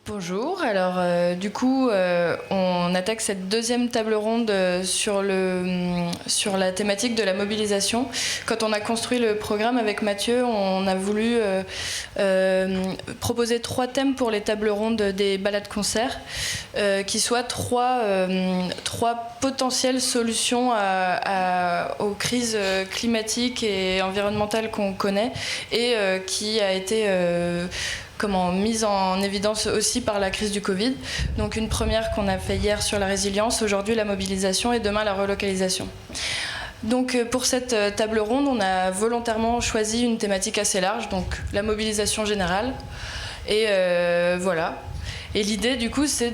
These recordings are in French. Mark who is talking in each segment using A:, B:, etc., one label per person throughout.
A: Bonjour, alors du coup on attaque cette deuxième table ronde sur la thématique de la mobilisation. Quand on a construit le programme avec Mathieu, on a voulu proposer 3 thèmes pour les tables rondes des balades-concerts, qui soient trois potentielles solutions aux crises climatiques et environnementales qu'on connaît et qui a été mise en évidence aussi par la crise du Covid. Donc une première qu'on a fait hier sur la résilience, aujourd'hui la mobilisation et demain la relocalisation. Donc pour cette table ronde, on a volontairement choisi une thématique assez large, donc la mobilisation générale. Et voilà. Et l'idée du coup c'est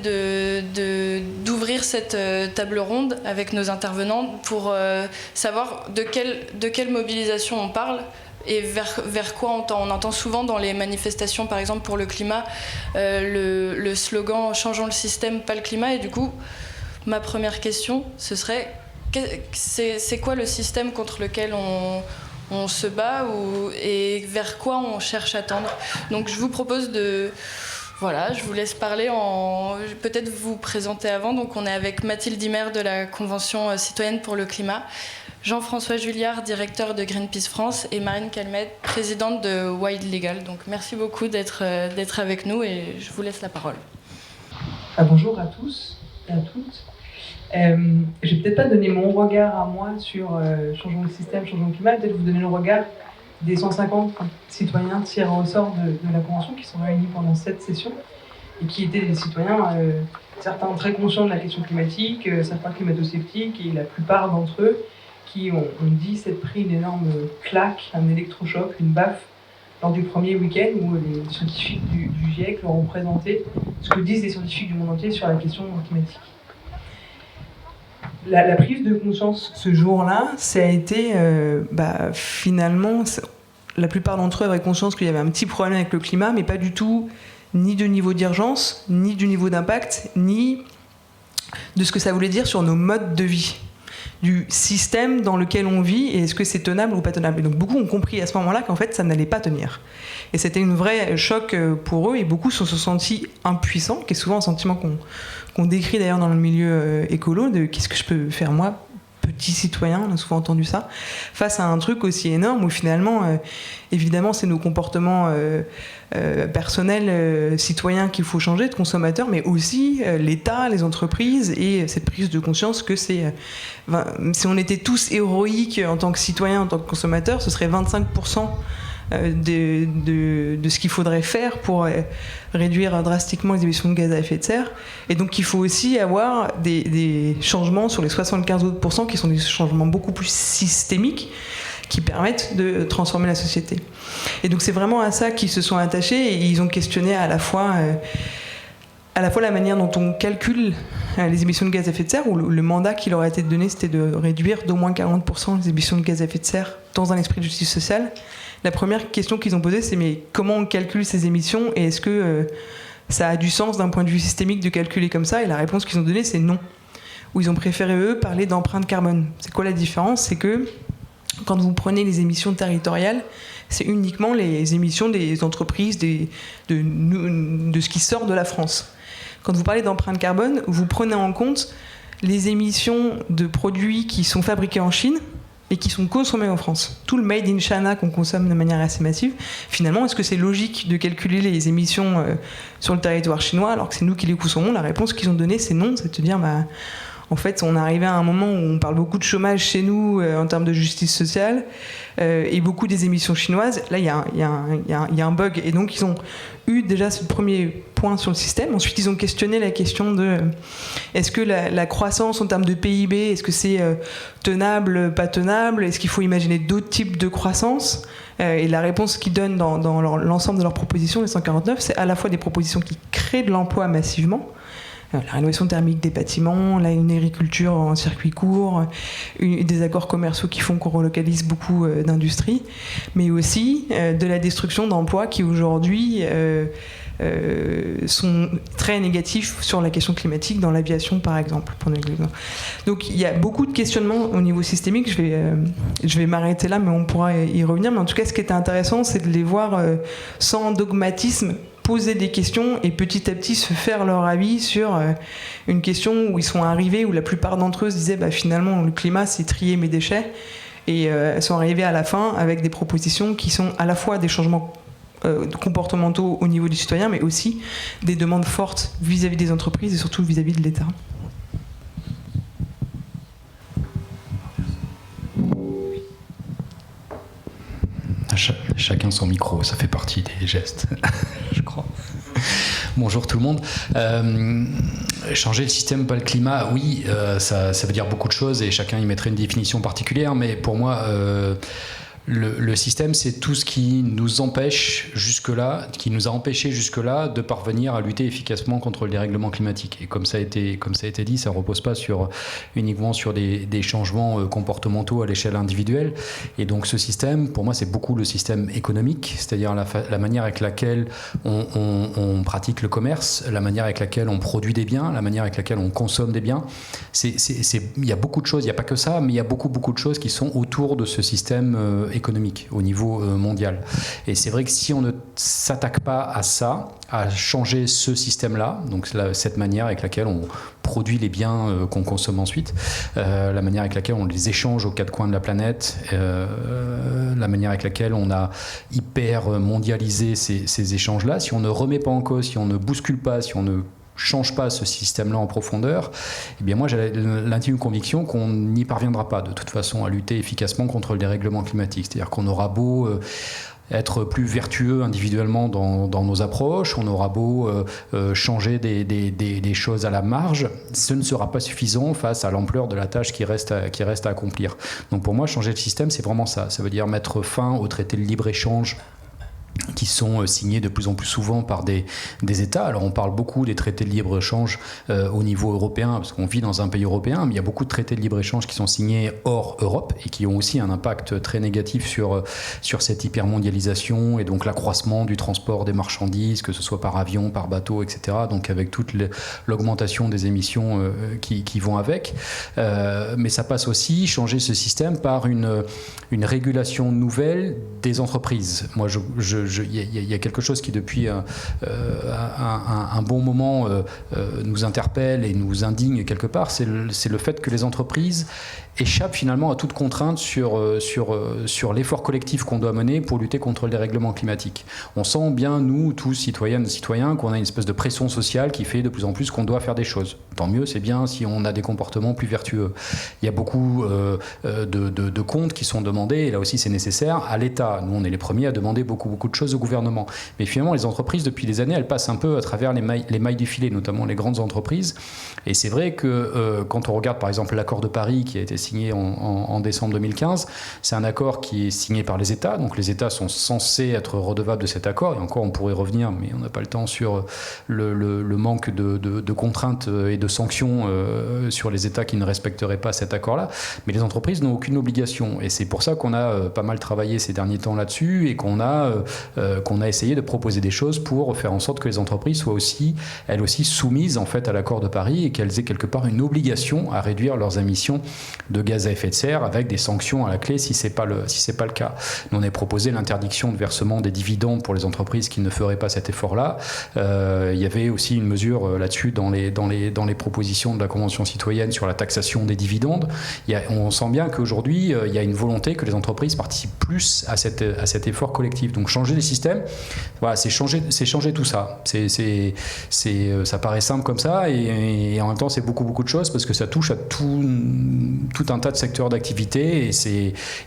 A: d'ouvrir cette table ronde avec nos intervenants pour savoir de quelle mobilisation on parle. Et vers quoi on entend souvent dans les manifestations, par exemple pour le climat, le slogan « Changeons le système, pas le climat ». Et du coup, ma première question, ce serait c'est quoi le système contre lequel on se bat et vers quoi on cherche à tendre. Donc je vous propose Voilà, je vous laisse parler peut-être vous présenter avant. Donc on est avec Mathilde Imer de la Convention citoyenne pour le climat, Jean-François Julliard, directeur de Greenpeace France, et Marine Calmette, présidente de Wild Legal. Donc merci beaucoup d'être avec nous et je vous laisse la parole.
B: Bonjour à tous et à toutes. Je vais peut-être pas donner mon regard à moi sur changeons le système, changeons le climat, peut-être vous donner le regard des 150 citoyens tirés au sort de la Convention qui sont réunis pendant cette session et qui étaient des citoyens, certains très conscients de la question climatique, certains climato-sceptiques et la plupart d'entre eux qui ont dit s'être pris une énorme claque, un électrochoc, une baffe lors du premier week-end où les scientifiques du GIEC leur ont présenté ce que disent les scientifiques du monde entier sur la question climatique. La prise de conscience ce jour-là, ça a été finalement, la plupart d'entre eux avaient conscience qu'il y avait un petit problème avec le climat, mais pas du tout ni de niveau d'urgence, ni du niveau d'impact, ni de ce que ça voulait dire sur nos modes de vie, du système dans lequel on vit et est-ce que c'est tenable ou pas tenable. Et donc beaucoup ont compris à ce moment-là qu'en fait ça n'allait pas tenir. Et c'était une vraie choc pour eux et beaucoup se sont sentis impuissants, qui est souvent un sentiment qu'on décrit d'ailleurs dans le milieu écolo, de qu'est-ce que je peux faire moi, petit citoyen, on a souvent entendu ça, face à un truc aussi énorme où finalement, évidemment c'est nos comportements personnels, citoyens qu'il faut changer, de consommateurs, mais aussi l'État, les entreprises et cette prise de conscience que si on était tous héroïques en tant que citoyens, en tant que consommateurs, ce serait 25% de ce qu'il faudrait faire pour réduire drastiquement les émissions de gaz à effet de serre. Et donc il faut aussi avoir des changements sur les 75 autres pourcents qui sont des changements beaucoup plus systémiques qui permettent de transformer la société. Et donc c'est vraiment à ça qu'ils se sont attachés et ils ont questionné à la fois la manière dont on calcule les émissions de gaz à effet de serre, où le mandat qui leur a été donné, c'était de réduire d'au moins 40% les émissions de gaz à effet de serre dans un esprit de justice sociale. La première question qu'ils ont posée, c'est mais comment on calcule ces émissions et est-ce que ça a du sens d'un point de vue systémique de calculer comme ça? Et la réponse qu'ils ont donnée, c'est non. Où ils ont préféré, eux, parler d'empreinte carbone. C'est quoi la différence? C'est que quand vous prenez les émissions territoriales, c'est uniquement les émissions des entreprises, de ce qui sort de la France. Quand vous parlez d'empreinte carbone, vous prenez en compte les émissions de produits qui sont fabriqués en Chine et qui sont consommés en France. Tout le made in China qu'on consomme de manière assez massive, finalement, est-ce que c'est logique de calculer les émissions sur le territoire chinois alors que c'est nous qui les consommons? La réponse qu'ils ont donnée, c'est non, c'est de dire en fait, on est arrivé à un moment où on parle beaucoup de chômage chez nous en termes de justice sociale et beaucoup des émissions chinoises. Là, il y a un bug. Et donc, ils ont eu déjà ce premier point sur le système. Ensuite, ils ont questionné la question de est-ce que la croissance en termes de PIB, est-ce que c'est tenable, pas tenable? Est-ce qu'il faut imaginer d'autres types de croissance? Et la réponse qu'ils donnent dans l'ensemble de leurs propositions, les 149, c'est à la fois des propositions qui créent de l'emploi massivement, la rénovation thermique des bâtiments, une agriculture en circuit court, des accords commerciaux qui font qu'on relocalise beaucoup d'industries, mais aussi de la destruction d'emplois qui aujourd'hui sont très négatifs sur la question climatique dans l'aviation par exemple. Donc il y a beaucoup de questionnements au niveau systémique, je vais m'arrêter là mais on pourra y revenir, mais en tout cas ce qui était intéressant c'est de les voir sans dogmatisme poser des questions et petit à petit se faire leur avis sur une question où ils sont arrivés, où la plupart d'entre eux se disaient finalement le climat c'est trier mes déchets, et elles sont arrivées à la fin avec des propositions qui sont à la fois des changements comportementaux au niveau du citoyen, mais aussi des demandes fortes vis-à-vis des entreprises et surtout vis-à-vis de l'État.
C: Chacun son micro, ça fait partie des gestes, je crois. Bonjour tout le monde. Changer le système, pas le climat, oui, ça veut dire beaucoup de choses et chacun y mettrait une définition particulière, mais pour moi, le système, c'est tout ce qui nous empêche jusque-là, qui nous a empêchés jusque-là de parvenir à lutter efficacement contre le dérèglement climatique. Et comme ça a été dit, ça ne repose pas uniquement sur des changements comportementaux à l'échelle individuelle. Et donc ce système, pour moi, c'est beaucoup le système économique, c'est-à-dire la manière avec laquelle on pratique le commerce, la manière avec laquelle on produit des biens, la manière avec laquelle on consomme des biens. Il y a beaucoup de choses, il n'y a pas que ça, mais il y a beaucoup de choses qui sont autour de ce système économique au niveau mondial. Et c'est vrai que si on ne s'attaque pas à ça, à changer ce système-là, donc cette manière avec laquelle on produit les biens qu'on consomme ensuite, la manière avec laquelle on les échange aux quatre coins de la planète, la manière avec laquelle on a hyper mondialisé ces échanges-là, si on ne remet pas en cause, si on ne bouscule pas, si on ne change pas ce système-là en profondeur, eh bien moi j'ai l'intime conviction qu'on n'y parviendra pas de toute façon à lutter efficacement contre le dérèglement climatique. C'est-à-dire qu'on aura beau être plus vertueux individuellement dans nos approches, on aura beau changer des choses à la marge, ce ne sera pas suffisant face à l'ampleur de la tâche qui reste à accomplir. Donc pour moi, changer le système, c'est vraiment ça. Ça veut dire mettre fin aux traités de libre-échange qui sont signés de plus en plus souvent par des États. Alors on parle beaucoup des traités de libre-échange au niveau européen, parce qu'on vit dans un pays européen, mais il y a beaucoup de traités de libre-échange qui sont signés hors Europe et qui ont aussi un impact très négatif sur cette hypermondialisation et donc l'accroissement du transport des marchandises, que ce soit par avion, par bateau, etc. Donc avec toute l'augmentation des émissions qui vont avec. Mais ça passe aussi, changer ce système, par une régulation nouvelle des entreprises. Moi, il y a quelque chose qui depuis un bon moment nous interpelle et nous indigne quelque part, c'est le fait que les entreprises échappent finalement à toute contrainte sur l'effort collectif qu'on doit mener pour lutter contre le dérèglement climatique. On sent bien, nous, tous, citoyennes et citoyens, qu'on a une espèce de pression sociale qui fait de plus en plus qu'on doit faire des choses. Tant mieux, c'est bien si on a des comportements plus vertueux. Il y a beaucoup de comptes qui sont demandés, et là aussi c'est nécessaire, à l'État. Nous, on est les premiers à demander beaucoup de choses au gouvernement. Mais finalement, les entreprises, depuis des années, elles passent un peu à travers les mailles du filet, notamment les grandes entreprises. Et c'est vrai que quand on regarde par exemple l'accord de Paris qui a été signé en décembre 2015, c'est un accord qui est signé par les États. Donc les États sont censés être redevables de cet accord. Et encore, on pourrait revenir, mais on n'a pas le temps, sur le manque de contraintes et de sanctions sur les États qui ne respecteraient pas cet accord-là. Mais les entreprises n'ont aucune obligation. Et c'est pour ça qu'on a pas mal travaillé ces derniers temps là-dessus et qu'on a essayé de proposer des choses pour faire en sorte que les entreprises soient aussi, elles aussi, soumises en fait à l'accord de Paris et qu'elles aient quelque part une obligation à réduire leurs émissions de gaz à effet de serre avec des sanctions à la clé si c'est pas le cas. Nous, on a proposé l'interdiction de versement des dividendes pour les entreprises qui ne feraient pas cet effort-là. Il y avait aussi une mesure là-dessus dans les propositions de la Convention citoyenne sur la taxation des dividendes. On sent bien qu'aujourd'hui, il y a une volonté que les entreprises participent plus à cet effort collectif. Donc changer les systèmes, voilà, c'est changer tout ça. Ça paraît simple comme ça et en même temps c'est beaucoup de choses parce que ça touche à tout un tas de secteurs d'activité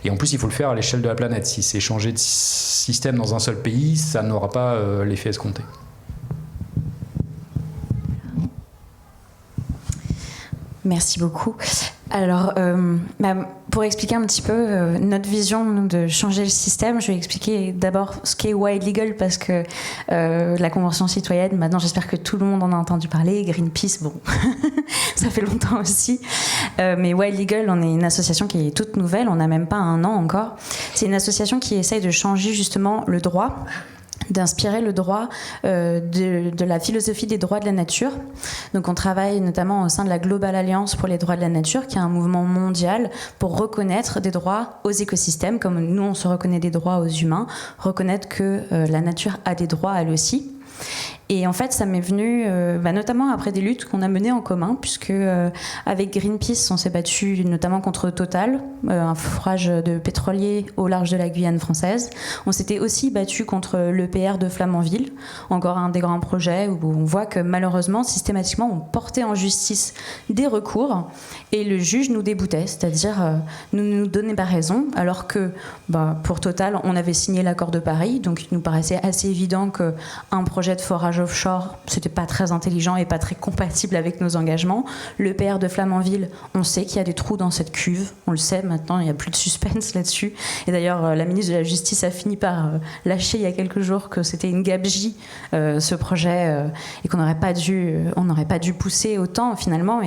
C: et en plus il faut le faire à l'échelle de la planète. Si c'est changer de système dans un seul pays, ça n'aura pas l'effet escompté.
D: Merci beaucoup. Alors, pour expliquer un petit peu notre vision de changer le système, je vais expliquer d'abord ce qu'est Wild Legal parce que la Convention citoyenne, maintenant j'espère que tout le monde en a entendu parler, Greenpeace, bon, ça fait longtemps aussi. Mais Wild Legal, on est une association qui est toute nouvelle, on n'a même pas un an encore. C'est une association qui essaye de changer justement le droit, d'inspirer le droit de la philosophie des droits de la nature. Donc on travaille notamment au sein de la Global Alliance pour les droits de la nature, qui est un mouvement mondial pour reconnaître des droits aux écosystèmes, comme nous on se reconnaît des droits aux humains, reconnaître que la nature a des droits elle aussi. Et en fait, ça m'est venu notamment après des luttes qu'on a menées en commun, puisque avec Greenpeace, on s'est battu notamment contre Total, un forage de pétrolier au large de la Guyane française. On s'était aussi battu contre l'EPR de Flamanville, encore un des grands projets où on voit que malheureusement, systématiquement, on portait en justice des recours et le juge nous déboutait, c'est-à-dire ne nous donnait pas raison, alors que pour Total, on avait signé l'accord de Paris, donc il nous paraissait assez évident qu'un projet de forage offshore, c'était pas très intelligent et pas très compatible avec nos engagements. Le PR de Flamanville, on sait qu'il y a des trous dans cette cuve, on le sait maintenant, il n'y a plus de suspense là-dessus. Et d'ailleurs, la ministre de la Justice a fini par lâcher il y a quelques jours que c'était une gabegie, ce projet, et qu'on n'aurait pas dû pousser autant finalement.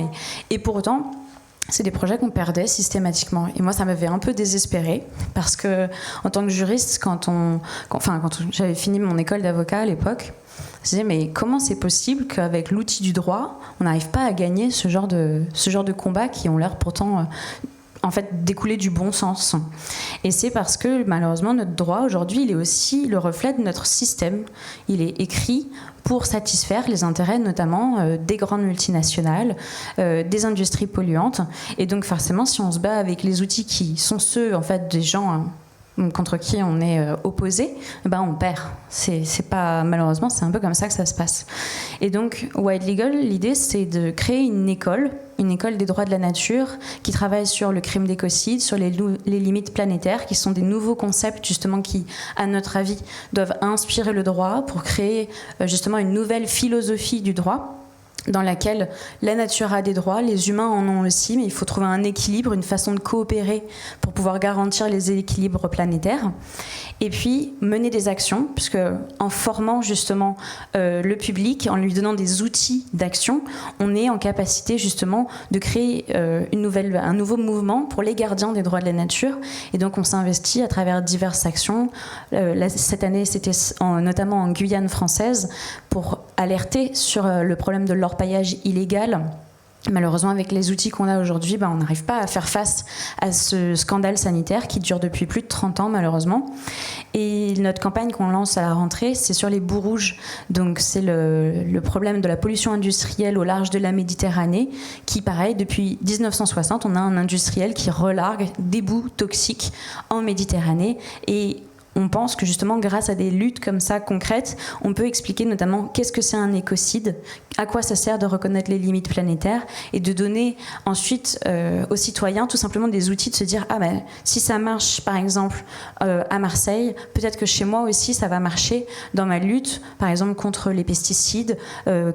D: Et pour autant, c'est des projets qu'on perdait systématiquement. Et moi, ça m'avait un peu désespérée, parce que en tant que juriste, quand j'avais fini mon école d'avocat à l'époque, je me disais, mais comment c'est possible qu'avec l'outil du droit, on n'arrive pas à gagner ce genre de combats qui ont l'air pourtant en fait découler du bon sens. Et c'est parce que malheureusement notre droit aujourd'hui, il est aussi le reflet de notre système. Il est écrit pour satisfaire les intérêts notamment des grandes multinationales, des industries polluantes. Et donc forcément, si on se bat avec les outils qui sont ceux en fait des gens contre qui on est opposé, on perd. C'est pas, malheureusement, c'est un peu comme ça que ça se passe. Et donc, Wild Legal, l'idée, c'est de créer une école des droits de la nature qui travaille sur le crime d'écocide, sur les limites planétaires, qui sont des nouveaux concepts justement qui, à notre avis, doivent inspirer le droit pour créer justement une nouvelle philosophie du droit, dans laquelle la nature a des droits, les humains en ont aussi, mais il faut trouver un équilibre, une façon de coopérer pour pouvoir garantir les équilibres planétaires. Et puis mener des actions, puisque en formant justement le public, en lui donnant des outils d'action, on est en capacité justement de créer un nouveau mouvement pour les gardiens des droits de la nature. Et donc on s'investit à travers diverses actions. Cette année, c'était notamment en Guyane française, pour alerter sur le problème de l'orpaillage illégal. Malheureusement, avec les outils qu'on a aujourd'hui, on n'arrive pas à faire face à ce scandale sanitaire qui dure depuis plus de 30 ans, malheureusement. Et notre campagne qu'on lance à la rentrée, c'est sur les boues rouges. Donc, c'est le problème de la pollution industrielle au large de la Méditerranée, qui, pareil, depuis 1960, on a un industriel qui relargue des boues toxiques en Méditerranée. Et on pense que justement, grâce à des luttes comme ça concrètes, on peut expliquer notamment qu'est-ce que c'est un écocide, à quoi ça sert de reconnaître les limites planétaires et de donner ensuite aux citoyens tout simplement des outils de se dire si ça marche par exemple à Marseille, peut-être que chez moi aussi ça va marcher dans ma lutte par exemple contre les pesticides,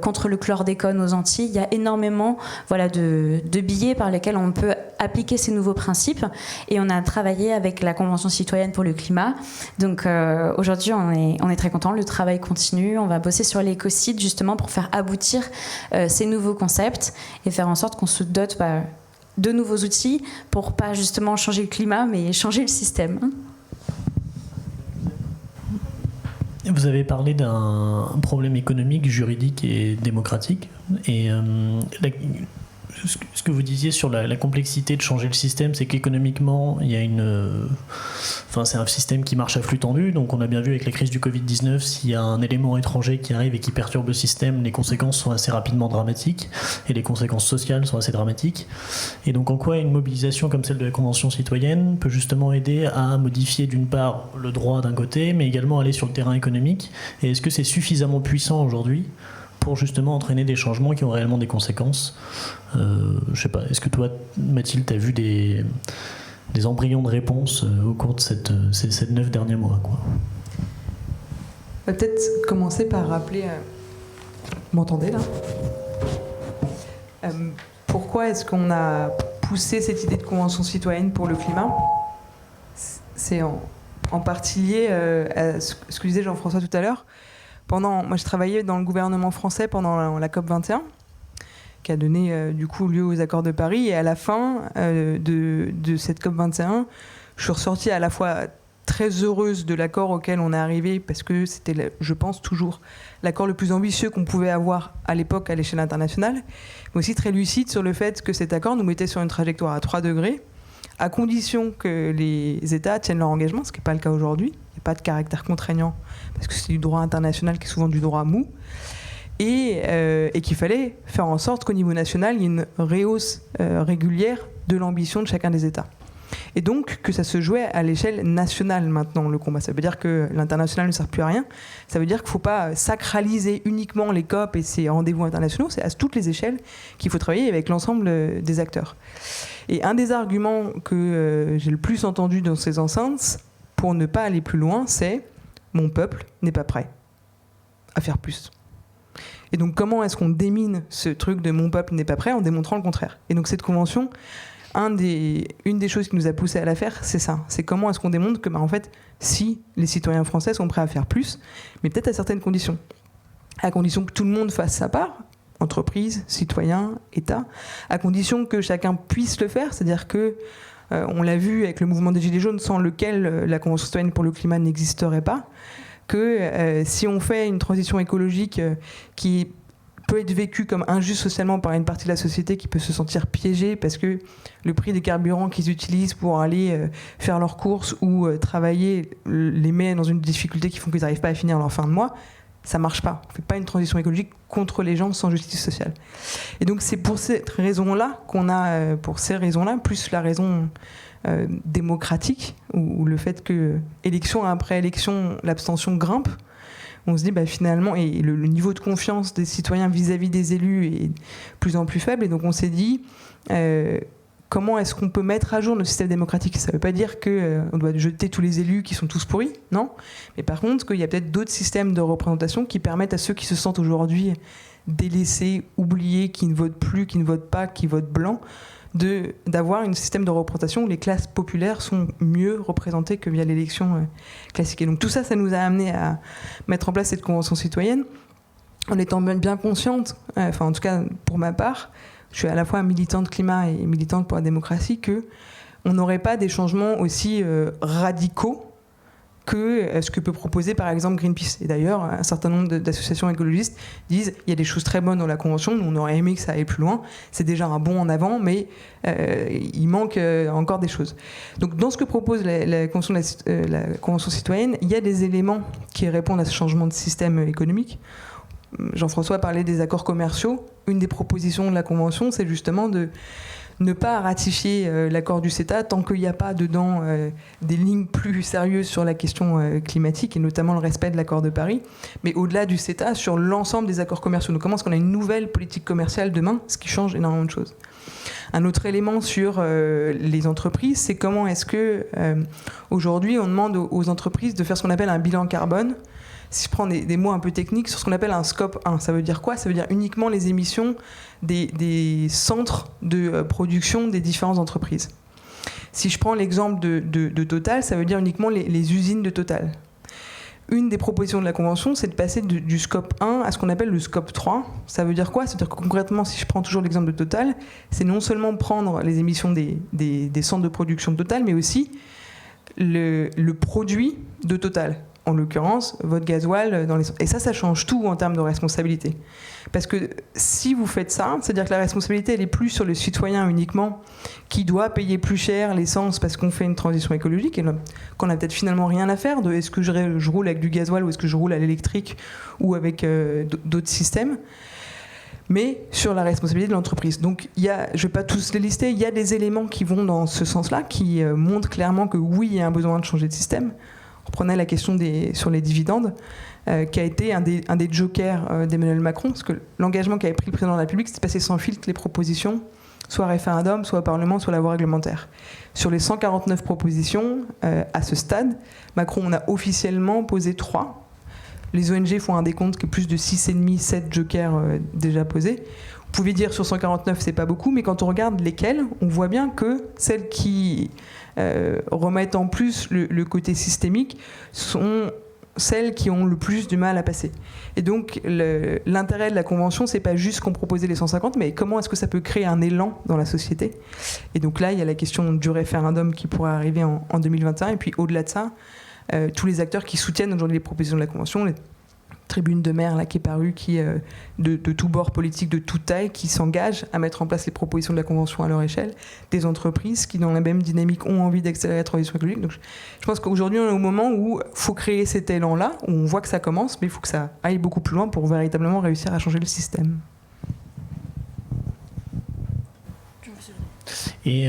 D: contre le chlordécone aux Antilles. Il y a énormément de billets par lesquels on peut appliquer ces nouveaux principes, et on a travaillé avec la Convention citoyenne pour le climat. Donc aujourd'hui on est très contents, le travail continue, on va bosser sur l'écocide justement pour faire aboutir ces nouveaux concepts et faire en sorte qu'on se dote de nouveaux outils pour pas justement changer le climat mais changer le système.
E: Vous avez parlé d'un problème économique, juridique et démocratique, et ce que vous disiez sur la complexité de changer le système, c'est qu'économiquement, il y a c'est un système qui marche à flux tendu. Donc on a bien vu avec la crise du Covid-19, s'il y a un élément étranger qui arrive et qui perturbe le système, les conséquences sont assez rapidement dramatiques, et les conséquences sociales sont assez dramatiques. Et donc en quoi une mobilisation comme celle de la Convention citoyenne peut justement aider à modifier d'une part le droit d'un côté, mais également aller sur le terrain économique? Et est-ce que c'est suffisamment puissant aujourd'hui pour justement entraîner des changements qui ont réellement des conséquences? Je sais pas, est-ce que toi, Mathilde, tu as vu des embryons de réponse au cours de ces 9 derniers mois, quoi?
B: On va peut-être commencer par rappeler... Vous m'entendez là? Pourquoi est-ce qu'on a poussé cette idée de convention citoyenne pour le climat? C'est en partie lié à ce que disait Jean-François tout à l'heure. Moi, je travaillais dans le gouvernement français pendant la COP21, qui a donné du coup lieu aux accords de Paris. Et à la fin de cette COP21, je suis ressortie à la fois très heureuse de l'accord auquel on est arrivé, parce que c'était, je pense, toujours l'accord le plus ambitieux qu'on pouvait avoir à l'époque à l'échelle internationale, mais aussi très lucide sur le fait que cet accord nous mettait sur une trajectoire à 3 degrés, à condition que les États tiennent leur engagement, ce qui n'est pas le cas aujourd'hui. Il y a pas de caractère contraignant, parce que c'est du droit international qui est souvent du droit mou, et qu'il fallait faire en sorte qu'au niveau national, il y ait une rehausse régulière de l'ambition de chacun des États. Et donc que ça se jouait à l'échelle nationale maintenant, le combat. Ça veut dire que l'international ne sert plus à rien. Ça veut dire qu'il ne faut pas sacraliser uniquement les COP et ces rendez-vous internationaux. C'est à toutes les échelles qu'il faut travailler avec l'ensemble des acteurs. Et un des arguments que j'ai le plus entendu dans ces enceintes, pour ne pas aller plus loin, c'est « mon peuple n'est pas prêt à faire plus ». Et donc comment est-ce qu'on démine ce truc de « mon peuple n'est pas prêt » en démontrant le contraire. Et donc cette convention... Une des choses qui nous a poussé à la faire, c'est ça. C'est comment est-ce qu'on démontre que, en fait, si les citoyens français sont prêts à faire plus, mais peut-être à certaines conditions. À condition que tout le monde fasse sa part, entreprise, citoyens, État, à condition que chacun puisse le faire, c'est-à-dire que, on l'a vu avec le mouvement des Gilets jaunes, sans lequel la Convention citoyenne pour le climat n'existerait pas, que si on fait une transition écologique qui peut être vécu comme injuste socialement par une partie de la société qui peut se sentir piégée parce que le prix des carburants qu'ils utilisent pour aller faire leurs courses ou travailler les met dans une difficulté qui font qu'ils n'arrivent pas à finir leur fin de mois, ça marche pas. On ne fait pas une transition écologique contre les gens sans justice sociale. Et donc c'est pour cette raison-là qu'on a, pour ces raisons-là, plus la raison démocratique, ou le fait que élection après élection, l'abstention grimpe, on se dit finalement, et le niveau de confiance des citoyens vis-à-vis des élus est de plus en plus faible, et donc on s'est dit comment est-ce qu'on peut mettre à jour notre système démocratique. Ça ne veut pas dire qu'on doit jeter tous les élus qui sont tous pourris, non, mais par contre qu'il y a peut-être d'autres systèmes de représentation qui permettent à ceux qui se sentent aujourd'hui délaissés, oubliés, qui ne votent plus, qui ne votent pas, qui votent blanc, d'avoir un système de représentation où les classes populaires sont mieux représentées que via l'élection classique. Et donc tout ça, ça nous a amené à mettre en place cette convention citoyenne, en étant bien consciente, en tout cas pour ma part, je suis à la fois militante climat et militante pour la démocratie, qu'on n'aurait pas des changements aussi radicaux que ce que peut proposer par exemple Greenpeace. Et d'ailleurs, un certain nombre d'associations écologistes disent il y a des choses très bonnes dans la Convention, nous on aurait aimé que ça aille plus loin, c'est déjà un bond en avant, mais il manque encore des choses. Donc dans ce que propose la Convention citoyenne, il y a des éléments qui répondent à ce changement de système économique. Jean-François parlait des accords commerciaux. Une des propositions de la Convention, c'est justement de ne pas ratifier l'accord du CETA tant qu'il n'y a pas dedans des lignes plus sérieuses sur la question climatique et notamment le respect de l'accord de Paris, mais au-delà du CETA, sur l'ensemble des accords commerciaux. Donc comment est-ce qu'on a une nouvelle politique commerciale demain, ce qui change énormément de choses. Un autre élément sur les entreprises, c'est comment est-ce que aujourd'hui on demande aux entreprises de faire ce qu'on appelle un bilan carbone. Si je prends des mots un peu techniques, sur ce qu'on appelle un scope 1, ça veut dire quoi ? Ça veut dire uniquement les émissions des centres de production des différentes entreprises. Si je prends l'exemple de Total, ça veut dire uniquement les usines de Total. Une des propositions de la Convention, c'est de passer du scope 1 à ce qu'on appelle le scope 3. Ça veut dire quoi ? C'est-à-dire que concrètement, si je prends toujours l'exemple de Total, c'est non seulement prendre les émissions des centres de production de Total, mais aussi le produit de Total. En l'occurrence, votre gasoil dans les... Et ça change tout en termes de responsabilité. Parce que si vous faites ça, c'est-à-dire que la responsabilité, elle est plus sur le citoyen uniquement, qui doit payer plus cher l'essence parce qu'on fait une transition écologique, et qu'on n'a peut-être finalement rien à faire de est-ce que je roule avec du gasoil ou est-ce que je roule à l'électrique ou avec d'autres systèmes, mais sur la responsabilité de l'entreprise. Donc, je ne vais pas tous les lister, il y a des éléments qui vont dans ce sens-là, qui montrent clairement que oui, il y a un besoin de changer de système. On reprenait la question sur les dividendes, qui a été un des jokers d'Emmanuel Macron, parce que l'engagement qu'avait pris le président de la République, c'était de passer sans filtre les propositions, soit référendum, soit au Parlement, soit la voie réglementaire. Sur les 149 propositions, à ce stade, Macron en a officiellement posé 3. Les ONG font un décompte qui est plus de 6,5, 7 jokers déjà posés. Vous pouvez dire sur 149, c'est pas beaucoup, mais quand on regarde lesquels, on voit bien que celles qui remettent en plus le côté systémique sont celles qui ont le plus du mal à passer. Et donc l'intérêt de la Convention, c'est pas juste qu'on proposait les 150, mais comment est-ce que ça peut créer un élan dans la société. Et donc là, il y a la question du référendum qui pourrait arriver en 2021, et puis au-delà de ça, tous les acteurs qui soutiennent aujourd'hui les propositions de la Convention, tribune de maire là, qui est parue, de tous bords politiques, de toute taille, qui s'engagent à mettre en place les propositions de la Convention à leur échelle, des entreprises qui, dans la même dynamique, ont envie d'accélérer la transition écologique. Donc, je pense qu'aujourd'hui, on est au moment où il faut créer cet élan-là, où on voit que ça commence, mais il faut que ça aille beaucoup plus loin pour véritablement réussir à changer le système.
E: Et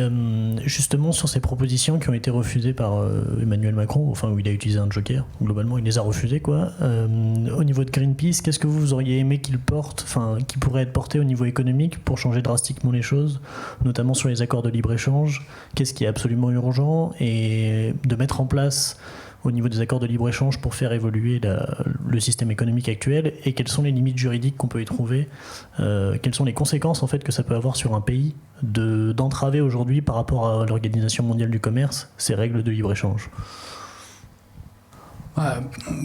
E: justement, sur ces propositions qui ont été refusées par Emmanuel Macron, enfin où il a utilisé un joker, globalement il les a refusées, quoi. Au niveau de Greenpeace, qu'est-ce que vous auriez aimé qu'il porte, enfin qui pourrait être porté au niveau économique pour changer drastiquement les choses, notamment sur les accords de libre-échange? Qu'est-ce qui est absolument urgent et de mettre en place au niveau des accords de libre-échange pour faire évoluer le système économique actuel, et quelles sont les limites juridiques qu'on peut y trouver, quelles sont les conséquences en fait que ça peut avoir sur un pays d'entraver aujourd'hui par rapport à l'Organisation mondiale du commerce ces règles de libre-échange.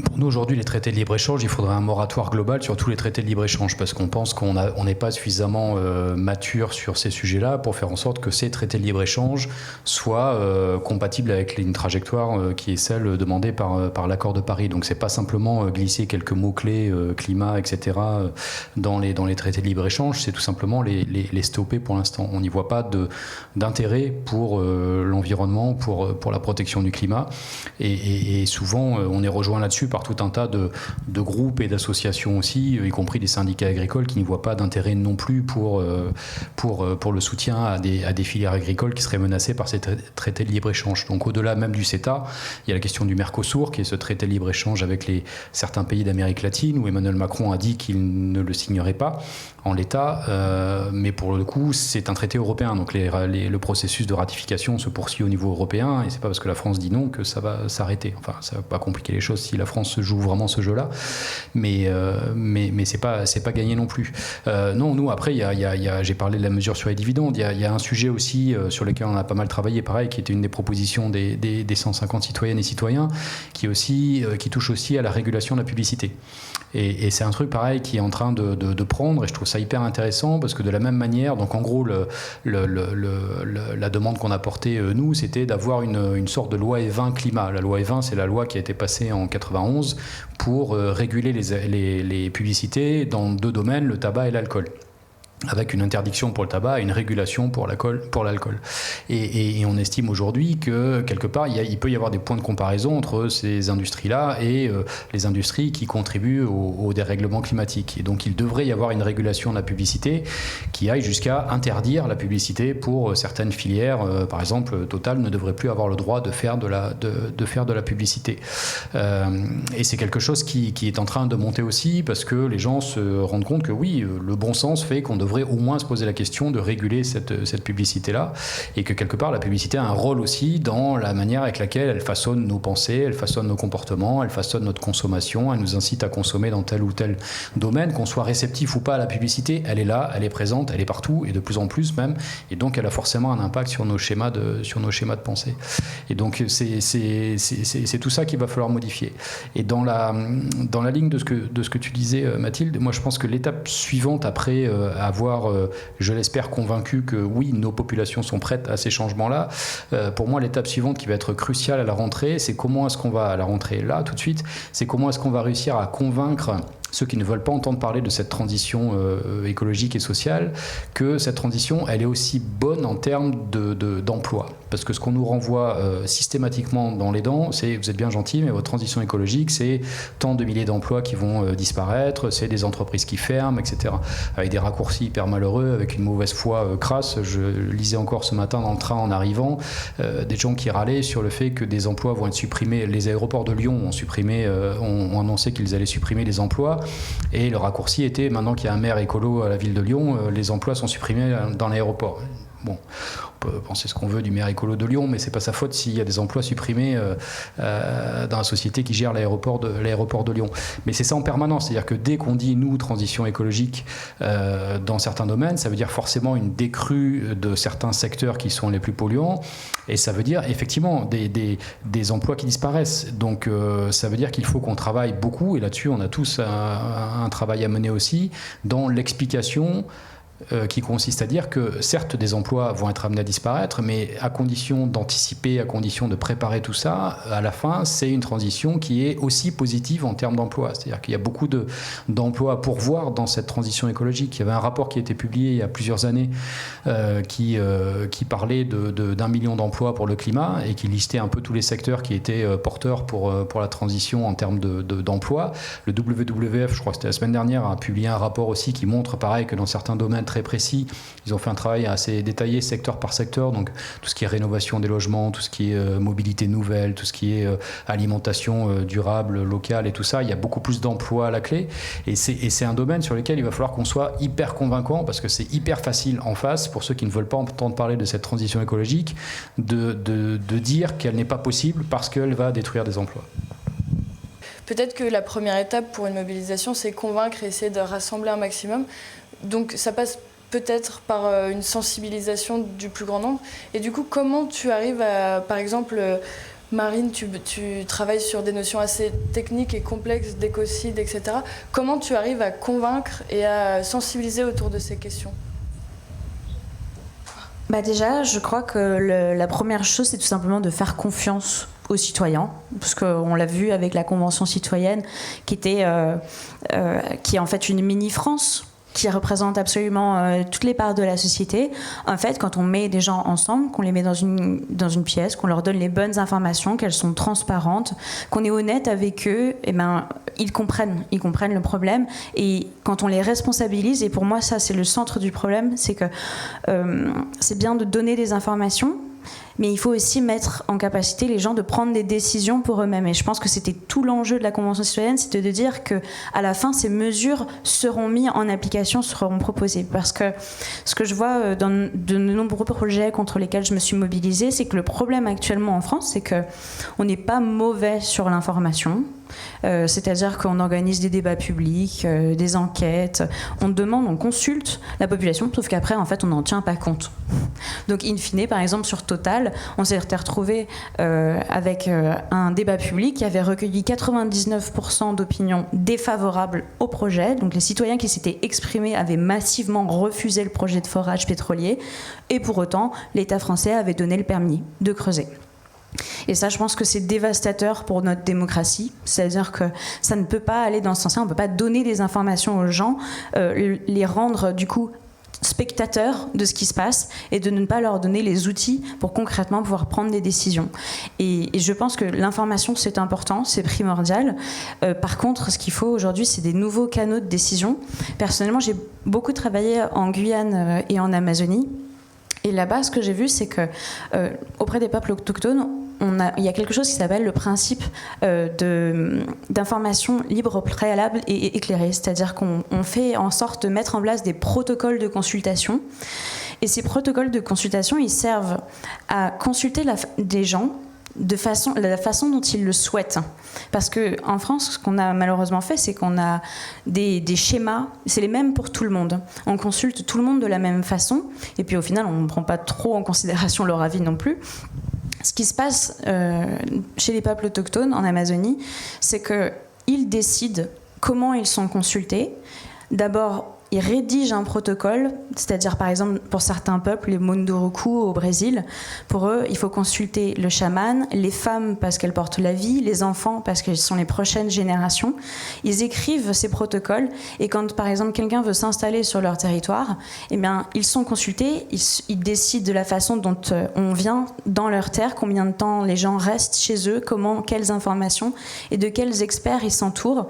C: Pour nous aujourd'hui, les traités de libre-échange, il faudrait un moratoire global sur tous les traités de libre-échange, parce qu'on pense qu'on n'est pas suffisamment mature sur ces sujets-là pour faire en sorte que ces traités de libre-échange soient compatibles avec une trajectoire qui est celle demandée par l'accord de Paris. Donc c'est pas simplement glisser quelques mots-clés, climat, etc. dans les traités de libre-échange, c'est tout simplement les stopper pour l'instant. On n'y voit pas d'intérêt pour l'environnement, pour la protection du climat, et souvent on est rejoint là-dessus par tout un tas de groupes et d'associations aussi, y compris des syndicats agricoles qui n'y voient pas d'intérêt non plus pour le soutien à des filières agricoles qui seraient menacées par ces traités de libre-échange. Donc au-delà même du CETA, il y a la question du Mercosur, qui est ce traité de libre-échange avec certains pays d'Amérique latine, où Emmanuel Macron a dit qu'il ne le signerait pas en l'état, mais pour le coup c'est un traité européen, donc le processus de ratification se poursuit au niveau européen, et c'est pas parce que la France dit non que ça va s'arrêter. Enfin, ça va pas compliquer les choses si la France se joue vraiment ce jeu-là, mais c'est pas gagné non plus. Non, nous après j'ai parlé de la mesure sur les dividendes, il y a un sujet aussi sur lequel on a pas mal travaillé, pareil, qui était une des propositions des 150 citoyennes et citoyens, qui touche aussi à la régulation de la publicité. Et c'est un truc pareil qui est en train de prendre, et je trouve ça hyper intéressant, parce que de la même manière, donc en gros la demande qu'on a portée nous, c'était d'avoir une sorte de loi E20 climat. La loi E20, c'est la loi qui a été passée en 91 pour réguler les publicités dans 2 domaines, le tabac et l'alcool, avec une interdiction pour le tabac et une régulation pour l'alcool. Et on estime aujourd'hui que, quelque part, il peut y avoir des points de comparaison entre ces industries-là et les industries qui contribuent au dérèglement climatique. Et donc, il devrait y avoir une régulation de la publicité qui aille jusqu'à interdire la publicité pour certaines filières. Par exemple, Total ne devrait plus avoir le droit de faire de la publicité. Et c'est quelque chose qui est en train de monter aussi, parce que les gens se rendent compte que oui, le bon sens fait qu'on devrait au moins se poser la question de réguler cette publicité-là, et que quelque part la publicité a un rôle aussi dans la manière avec laquelle elle façonne nos pensées, elle façonne nos comportements, elle façonne notre consommation, elle nous incite à consommer dans tel ou tel domaine, qu'on soit réceptif ou pas à la publicité, elle est là, elle est présente, elle est partout, et de plus en plus même, et donc elle a forcément un impact sur nos schémas de pensée. Et donc c'est tout ça qu'il va falloir modifier. Et dans la ligne de ce que tu disais, Mathilde, moi je pense que l'étape suivante après avoir, je l'espère, convaincu que oui, nos populations sont prêtes à ces changements-là. Pour moi, l'étape suivante qui va être cruciale à la rentrée, c'est comment est-ce qu'on va, à la rentrée là, tout de suite, c'est comment est-ce qu'on va réussir à convaincre ceux qui ne veulent pas entendre parler de cette transition écologique et sociale, que cette transition, elle est aussi bonne en termes d'emploi. Parce que ce qu'on nous renvoie systématiquement dans les dents, c'est vous êtes bien gentil, mais votre transition écologique, c'est tant de milliers d'emplois qui vont disparaître, c'est des entreprises qui ferment, etc. Avec des raccourcis hyper malheureux, avec une mauvaise foi crasse. Je lisais encore ce matin dans le train en arrivant, des gens qui râlaient sur le fait que des emplois vont être supprimés. Les aéroports de Lyon ont annoncé qu'ils allaient supprimer les emplois. Et le raccourci était, maintenant qu'il y a un maire écolo à la ville de Lyon, les emplois sont supprimés dans l'aéroport. Bon, on peut penser ce qu'on veut du maire écolo de Lyon, mais c'est pas sa faute s'il y a des emplois supprimés dans la société qui gère l'aéroport de Lyon. Mais c'est ça en permanence, c'est-à-dire que dès qu'on dit nous transition écologique dans certains domaines, ça veut dire forcément une décrue de certains secteurs qui sont les plus polluants, et ça veut dire effectivement des emplois qui disparaissent. Donc ça veut dire qu'il faut qu'on travaille beaucoup, et là-dessus on a tous un travail à mener aussi dans l'explication qui consiste à dire que certes des emplois vont être amenés à disparaître, mais à condition d'anticiper, à condition de préparer tout ça, à la fin c'est une transition qui est aussi positive en termes d'emploi. C'est-à-dire qu'il y a beaucoup d'emplois à pourvoir dans cette transition écologique. Il y avait un rapport qui a été publié il y a plusieurs années qui parlait d'1 million d'emplois pour le climat et qui listait un peu tous les secteurs qui étaient porteurs pour la transition en termes d'emploi. Le WWF, je crois que c'était la semaine dernière, a publié un rapport aussi qui montre pareil que dans certains domaines très précis, ils ont fait un travail assez détaillé secteur par secteur, donc tout ce qui est rénovation des logements, tout ce qui est mobilité nouvelle, tout ce qui est alimentation durable, locale et tout ça, il y a beaucoup plus d'emplois à la clé et c'est un domaine sur lequel il va falloir qu'on soit hyper convaincant parce que c'est hyper facile en face pour ceux qui ne veulent pas entendre parler de cette transition écologique de dire qu'elle n'est pas possible parce qu'elle va détruire des emplois.
A: Peut-être que la première étape pour une mobilisation, c'est convaincre et essayer de rassembler un maximum. Donc ça passe peut-être par une sensibilisation du plus grand nombre. Et du coup, comment tu arrives à, par exemple, Marine, tu travailles sur des notions assez techniques et complexes d'écocide, etc. Comment tu arrives à convaincre et à sensibiliser autour de ces questions ?
D: Déjà, je crois que la première chose, c'est tout simplement de faire confiance aux citoyens, parce qu'on l'a vu avec la Convention citoyenne, qui est en fait une mini-France, qui représente absolument toutes les parts de la société. En fait, quand on met des gens ensemble, qu'on les met dans une pièce, qu'on leur donne les bonnes informations, qu'elles sont transparentes, qu'on est honnête avec eux, ils comprennent le problème. Et quand on les responsabilise, et pour moi ça c'est le centre du problème, c'est que c'est bien de donner des informations, mais il faut aussi mettre en capacité les gens de prendre des décisions pour eux-mêmes. Et je pense que c'était tout l'enjeu de la Convention citoyenne, c'était de dire qu'à la fin, ces mesures seront mises en application, seront proposées. Parce que ce que je vois dans de nombreux projets contre lesquels je me suis mobilisée, c'est que le problème actuellement en France, c'est qu'on n'est pas mauvais sur l'information. C'est-à-dire qu'on organise des débats publics, des enquêtes, on demande, on consulte la population, sauf qu'après, en fait, on n'en tient pas compte. Donc, in fine, par exemple, sur Total, on s'est retrouvé avec un débat public qui avait recueilli 99% d'opinions défavorables au projet. Donc, les citoyens qui s'étaient exprimés avaient massivement refusé le projet de forage pétrolier, et pour autant, l'État français avait donné le permis de creuser. Et ça, je pense que c'est dévastateur pour notre démocratie. C'est-à-dire que ça ne peut pas aller dans ce sens-là. On ne peut pas donner des informations aux gens, les rendre du coup spectateurs de ce qui se passe et de ne pas leur donner les outils pour concrètement pouvoir prendre des décisions. Et je pense que l'information, c'est important, c'est primordial. Par contre, ce qu'il faut aujourd'hui, c'est des nouveaux canaux de décision. Personnellement, j'ai beaucoup travaillé en Guyane et en Amazonie. Et là-bas, ce que j'ai vu, c'est que auprès des peuples autochtones, il y a quelque chose qui s'appelle le principe d'information libre, préalable et éclairée. C'est-à-dire qu'on fait en sorte de mettre en place des protocoles de consultation. Et ces protocoles de consultation, ils servent à consulter des gens de la façon dont ils le souhaitent. Parce qu'en France, ce qu'on a malheureusement fait, c'est qu'on a des schémas, c'est les mêmes pour tout le monde. On consulte tout le monde de la même façon, et puis au final, on ne prend pas trop en considération leur avis non plus. Ce qui se passe chez les peuples autochtones en Amazonie, c'est qu'ils décident comment ils sont consultés. D'abord, ils rédigent un protocole, c'est-à-dire par exemple pour certains peuples, les Munduruku au Brésil, pour eux il faut consulter le chaman, les femmes parce qu'elles portent la vie, les enfants parce qu'elles sont les prochaines générations. Ils écrivent ces protocoles et quand par exemple quelqu'un veut s'installer sur leur territoire, eh bien, ils sont consultés, ils décident de la façon dont on vient dans leur terre, combien de temps les gens restent chez eux, quelles informations et de quels experts ils s'entourent.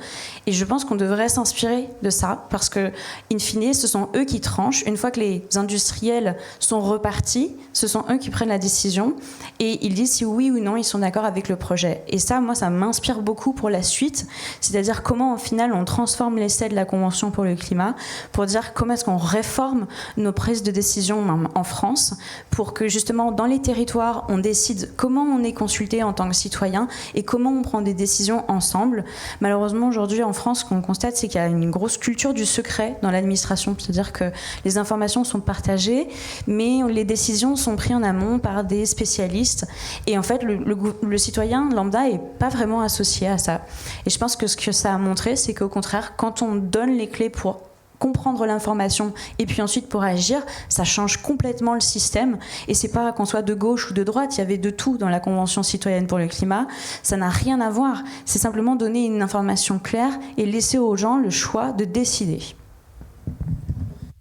D: Et je pense qu'on devrait s'inspirer de ça parce que in fine, ce sont eux qui tranchent. Une fois que les industriels sont repartis, ce sont eux qui prennent la décision et ils disent si oui ou non ils sont d'accord avec le projet. Et ça, moi, ça m'inspire beaucoup pour la suite, c'est-à-dire comment, au final, on transforme l'essai de la Convention pour le climat pour dire comment est-ce qu'on réforme nos prises de décision en France pour que, justement, dans les territoires, on décide comment on est consulté en tant que citoyen et comment on prend des décisions ensemble. Malheureusement, aujourd'hui, en France, ce qu'on constate, c'est qu'il y a une grosse culture du secret dans l'administration, c'est-à-dire que les informations sont partagées, mais les décisions sont prises en amont par des spécialistes. Et en fait, le citoyen lambda n'est pas vraiment associé à ça. Et je pense que ce que ça a montré, c'est qu'au contraire, quand on donne les clés pour comprendre l'information et puis ensuite pour agir, ça change complètement le système. Et c'est pas qu'on soit de gauche ou de droite, il y avait de tout dans la Convention citoyenne pour le climat. Ça n'a rien à voir. C'est simplement donner une information claire et laisser aux gens le choix de décider.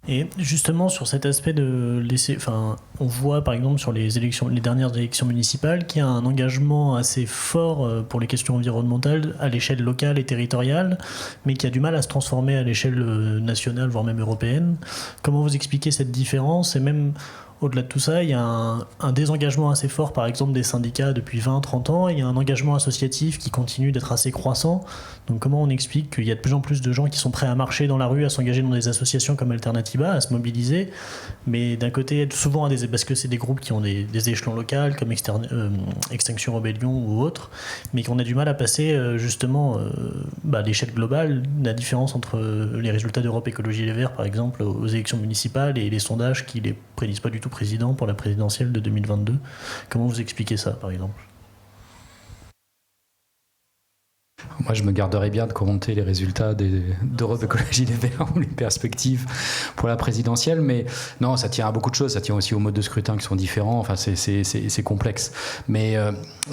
E: Et justement, sur cet aspect de laisser. On voit par exemple sur les dernières élections municipales qu'il y a un engagement assez fort pour les questions environnementales à l'échelle locale et territoriale, mais qui a du mal à se transformer à l'échelle nationale, voire même européenne. Comment vous expliquez cette différence? Et même au-delà de tout ça, il y a un désengagement assez fort, par exemple, des syndicats depuis 20-30 ans. Il y a un engagement associatif qui continue d'être assez croissant. Donc comment on explique qu'il y a de plus en plus de gens qui sont prêts à marcher dans la rue, à s'engager dans des associations comme Alternativa, à se mobiliser, mais d'un côté, souvent parce que c'est des groupes qui ont des échelons locaux, comme Extinction Rebellion ou autres, mais qu'on a du mal à passer justement à l'échelle globale, la différence entre les résultats d'Europe Écologie Les Verts, par exemple, aux élections municipales et les sondages qui les prédisent pas du tout président pour la présidentielle de 2022. Comment vous expliquez ça, par exemple ?
C: Moi, je me garderais bien de commenter les résultats d'Europe Écologie Les Verts ou les perspectives pour la présidentielle, mais non, ça tient à beaucoup de choses. Ça tient aussi aux modes de scrutin qui sont différents. Enfin, c'est complexe. Mais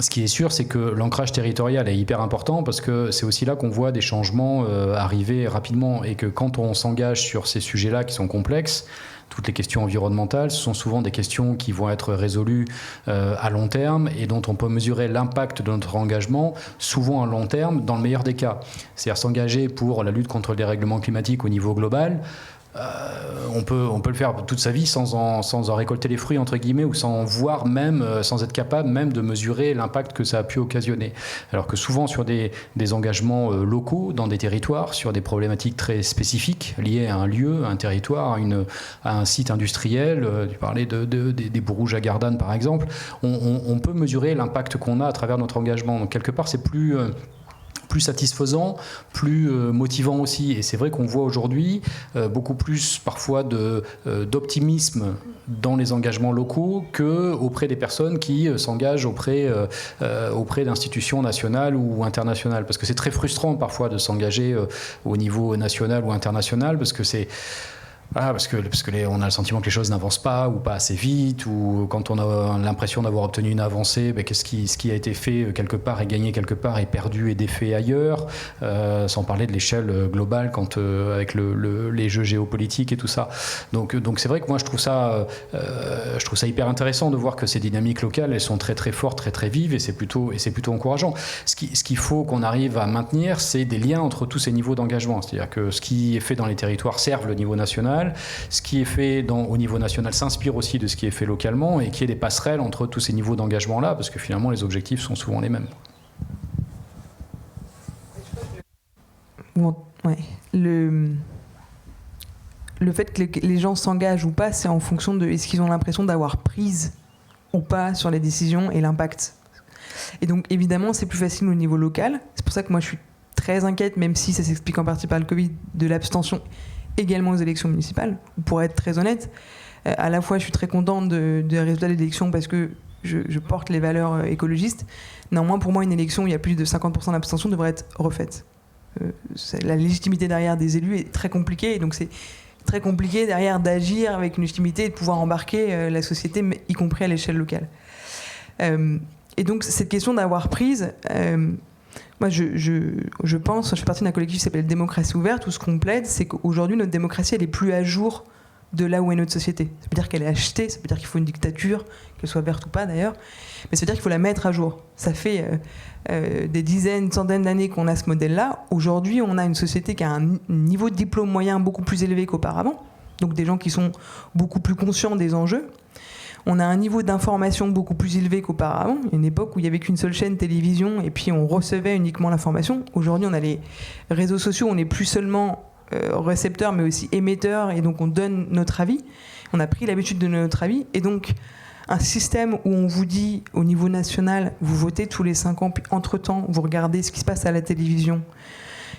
C: ce qui est sûr, c'est que l'ancrage territorial est hyper important parce que c'est aussi là qu'on voit des changements arriver rapidement et que quand on s'engage sur ces sujets-là qui sont complexes, toutes les questions environnementales, ce sont souvent des questions qui vont être résolues à long terme et dont on peut mesurer l'impact de notre engagement, souvent à long terme, dans le meilleur des cas. C'est-à-dire s'engager pour la lutte contre le dérèglement climatique au niveau global. On peut le faire toute sa vie sans en récolter les fruits, entre guillemets, ou sans voir même, sans être capable même de mesurer l'impact que ça a pu occasionner. Alors que souvent sur des engagements locaux, dans des territoires, sur des problématiques très spécifiques liées à un lieu, à un territoire, à un site industriel, tu parlais des Bourrouges à Gardanne par exemple, on peut mesurer l'impact qu'on a à travers notre engagement. Donc quelque part c'est plus satisfaisant, plus motivant aussi. Et c'est vrai qu'on voit aujourd'hui beaucoup plus parfois d'optimisme dans les engagements locaux qu'auprès des personnes qui s'engagent auprès d'institutions nationales ou internationales. Parce que c'est très frustrant parfois de s'engager au niveau national ou international, parce que c'est... Voilà, parce que on a le sentiment que les choses n'avancent pas ou pas assez vite, ou quand on a l'impression d'avoir obtenu une avancée, ce qui a été fait quelque part est gagné quelque part, est perdu et défait ailleurs, sans parler de l'échelle globale avec les jeux géopolitiques et tout ça. Donc c'est vrai que moi je trouve ça hyper intéressant de voir que ces dynamiques locales, elles sont très très fortes, très très vives, et c'est plutôt encourageant. Ce qu'il faut qu'on arrive à maintenir, c'est des liens entre tous ces niveaux d'engagement, c'est-à-dire que ce qui est fait dans les territoires serve le niveau national. Ce qui est fait au niveau national s'inspire aussi de ce qui est fait localement et qu'il y ait des passerelles entre tous ces niveaux d'engagement-là, parce que finalement les objectifs sont souvent les mêmes.
B: Bon, ouais. Le fait que les gens s'engagent ou pas, c'est en fonction de est-ce qu'ils ont l'impression d'avoir prise ou pas sur les décisions et l'impact. Et donc évidemment c'est plus facile au niveau local. C'est pour ça que moi je suis très inquiète, même si ça s'explique en partie par le Covid, de l'abstention également aux élections municipales. Pour être très honnête, à la fois je suis très contente des résultats de l'élection parce que je porte les valeurs écologistes. Néanmoins, pour moi, une élection où il y a plus de 50% d'abstention devrait être refaite. La légitimité derrière des élus est très compliquée, et donc c'est très compliqué derrière d'agir avec une légitimité et de pouvoir embarquer la société, y compris à l'échelle locale. Et donc cette question d'avoir prise... Moi, je pense, je fais partie d'un collectif qui s'appelle Démocratie ouverte, où ce qu'on plaide, c'est qu'aujourd'hui, notre démocratie, elle est plus à jour de là où est notre société. Ça veut dire qu'elle est achetée, ça veut dire qu'il faut une dictature, qu'elle soit verte ou pas d'ailleurs, mais ça veut dire qu'il faut la mettre à jour. Ça fait des dizaines, centaines d'années qu'on a ce modèle-là. Aujourd'hui, on a une société qui a un niveau de diplôme moyen beaucoup plus élevé qu'auparavant, donc des gens qui sont beaucoup plus conscients des enjeux. On a un niveau d'information beaucoup plus élevé qu'auparavant. Il y a une époque où il n'y avait qu'une seule chaîne télévision et puis on recevait uniquement l'information. Aujourd'hui, on a les réseaux sociaux, on n'est plus seulement récepteur mais aussi émetteur, et donc on donne notre avis. On a pris l'habitude de donner notre avis, et donc un système où on vous dit au niveau national, vous votez tous les 5 ans, puis entre-temps, vous regardez ce qui se passe à la télévision.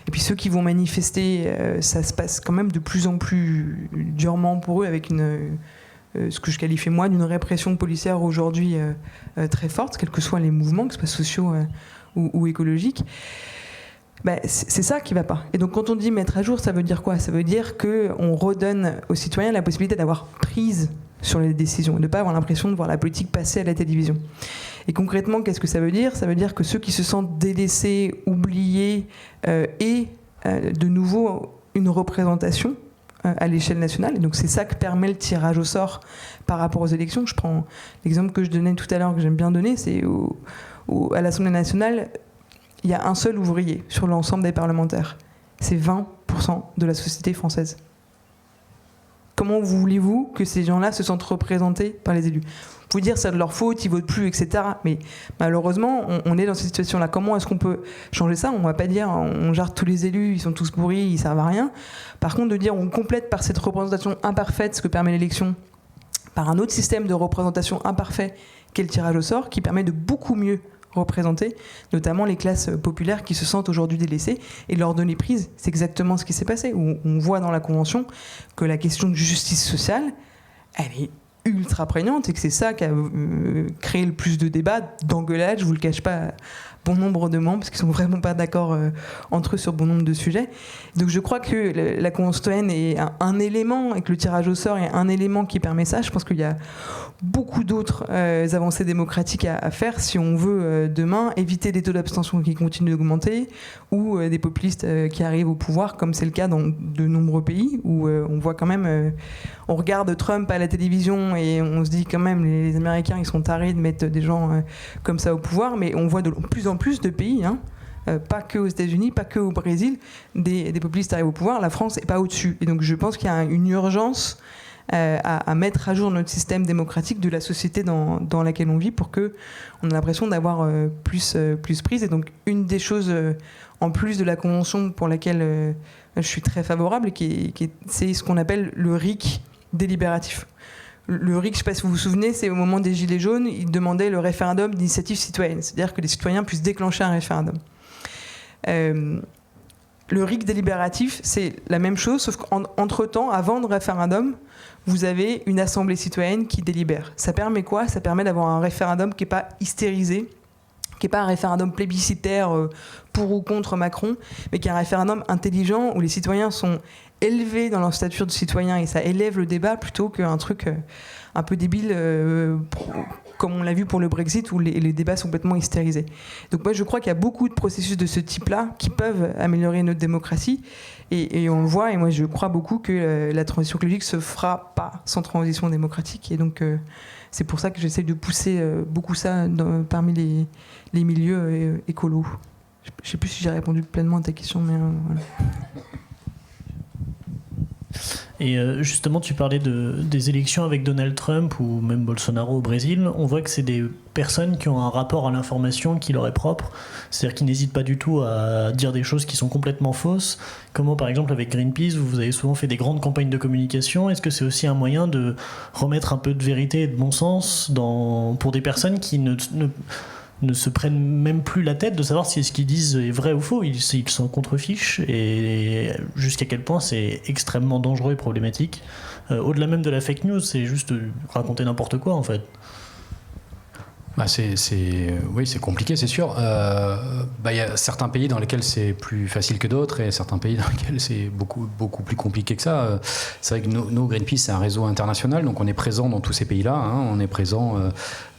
B: Et puis ceux qui vont manifester, ça se passe quand même de plus en plus durement pour eux, avec ce que je qualifie moi d'une répression policière aujourd'hui très forte, quels que soient les mouvements, que ce soit sociaux ou écologiques. c'est ça qui ne va pas. Et donc quand on dit mettre à jour, ça veut dire quoi ? Ça veut dire qu'on redonne aux citoyens la possibilité d'avoir prise sur les décisions, et de ne pas avoir l'impression de voir la politique passer à la télévision. Et concrètement, qu'est-ce que ça veut dire ? Ça veut dire que ceux qui se sentent délaissés, oubliés, aient de nouveau une représentation à l'échelle nationale. Et donc c'est ça que permet le tirage au sort par rapport aux élections. Je prends l'exemple que je donnais tout à l'heure, que j'aime bien donner, c'est à l'Assemblée nationale, il y a un seul ouvrier sur l'ensemble des parlementaires. C'est 20% de la société française. Comment voulez-vous que ces gens-là se sentent représentés par les élus ? Vous pouvez dire c'est de leur faute, ils votent plus, etc. Mais malheureusement, on est dans cette situation-là. Comment est-ce qu'on peut changer ça ? On ne va pas dire on jarre tous les élus, ils sont tous pourris, ils ne servent à rien. Par contre, de dire on complète par cette représentation imparfaite ce que permet l'élection, par un autre système de représentation imparfait qu'est le tirage au sort, qui permet de beaucoup mieux représenter, notamment les classes populaires qui se sentent aujourd'hui délaissées, et leur donner prise. C'est exactement ce qui s'est passé. On voit dans la Convention que la question de justice sociale, elle est ultra prégnante, et que c'est ça qui a créé le plus de débats, d'engueulades, je vous le cache pas, bon nombre de membres, parce qu'ils sont vraiment pas d'accord entre eux sur bon nombre de sujets. Donc je crois que la Convention citoyenne est un élément, et que le tirage au sort est un élément qui permet ça. Je pense qu'il y a beaucoup d'autres avancées démocratiques à faire si on veut demain éviter des taux d'abstention qui continuent d'augmenter, ou des populistes qui arrivent au pouvoir, comme c'est le cas dans de nombreux pays, où on voit quand même, on regarde Trump à la télévision et on se dit quand même les Américains ils sont tarés de mettre des gens comme ça au pouvoir, mais on voit de plus en plus de pays, pas que aux États-Unis, pas que au Brésil, des populistes arrivent au pouvoir. La France n'est pas au-dessus. Et donc je pense qu'il y a une urgence à mettre à jour notre système démocratique de la société dans laquelle on vit, pour qu'on ait l'impression d'avoir plus prise. Et donc une des choses en plus de la Convention pour laquelle je suis très favorable, c'est ce qu'on appelle le RIC délibératif. Le RIC, je ne sais pas si vous vous souvenez, c'est au moment des Gilets jaunes, ils demandaient le référendum d'initiative citoyenne, c'est-à-dire que les citoyens puissent déclencher un référendum. Le RIC délibératif, c'est la même chose, sauf qu'entre-temps, avant le référendum, vous avez une assemblée citoyenne qui délibère. Ça permet quoi ? Ça permet d'avoir un référendum qui n'est pas hystérisé, qui n'est pas un référendum plébiscitaire pour ou contre Macron, mais qui est un référendum intelligent où les citoyens sont élevés dans leur stature de citoyen, et ça élève le débat plutôt qu'un truc un peu débile comme on l'a vu pour le Brexit, où les débats sont complètement hystérisés. Donc moi je crois qu'il y a beaucoup de processus de ce type-là qui peuvent améliorer notre démocratie, et on le voit, et moi je crois beaucoup que la transition écologique se fera pas sans transition démocratique, et donc c'est pour ça que j'essaie de pousser beaucoup ça parmi les milieux écolos. Je ne sais plus si j'ai répondu pleinement à ta question, mais voilà.
E: Et justement, tu parlais des élections avec Donald Trump ou même Bolsonaro au Brésil. On voit que c'est des personnes qui ont un rapport à l'information qui leur est propre, c'est-à-dire qu'ils n'hésitent pas du tout à dire des choses qui sont complètement fausses. Comment, par exemple, avec Greenpeace, vous avez souvent fait des grandes campagnes de communication. Est-ce que c'est aussi un moyen de remettre un peu de vérité et de bon sens pour des personnes qui ne se prennent même plus la tête de savoir si ce qu'ils disent est vrai ou faux, ils s'en contrefichent, et jusqu'à quel point c'est extrêmement dangereux et problématique. Au-delà même de la fake news, c'est juste raconter n'importe quoi en fait.
C: Oui, c'est compliqué, c'est sûr. Y a certains pays dans lesquels c'est plus facile que d'autres, et certains pays dans lesquels c'est beaucoup, beaucoup plus compliqué que ça. C'est vrai que nous, Greenpeace, c'est un réseau international, donc on est présent dans tous ces pays-là. On est présent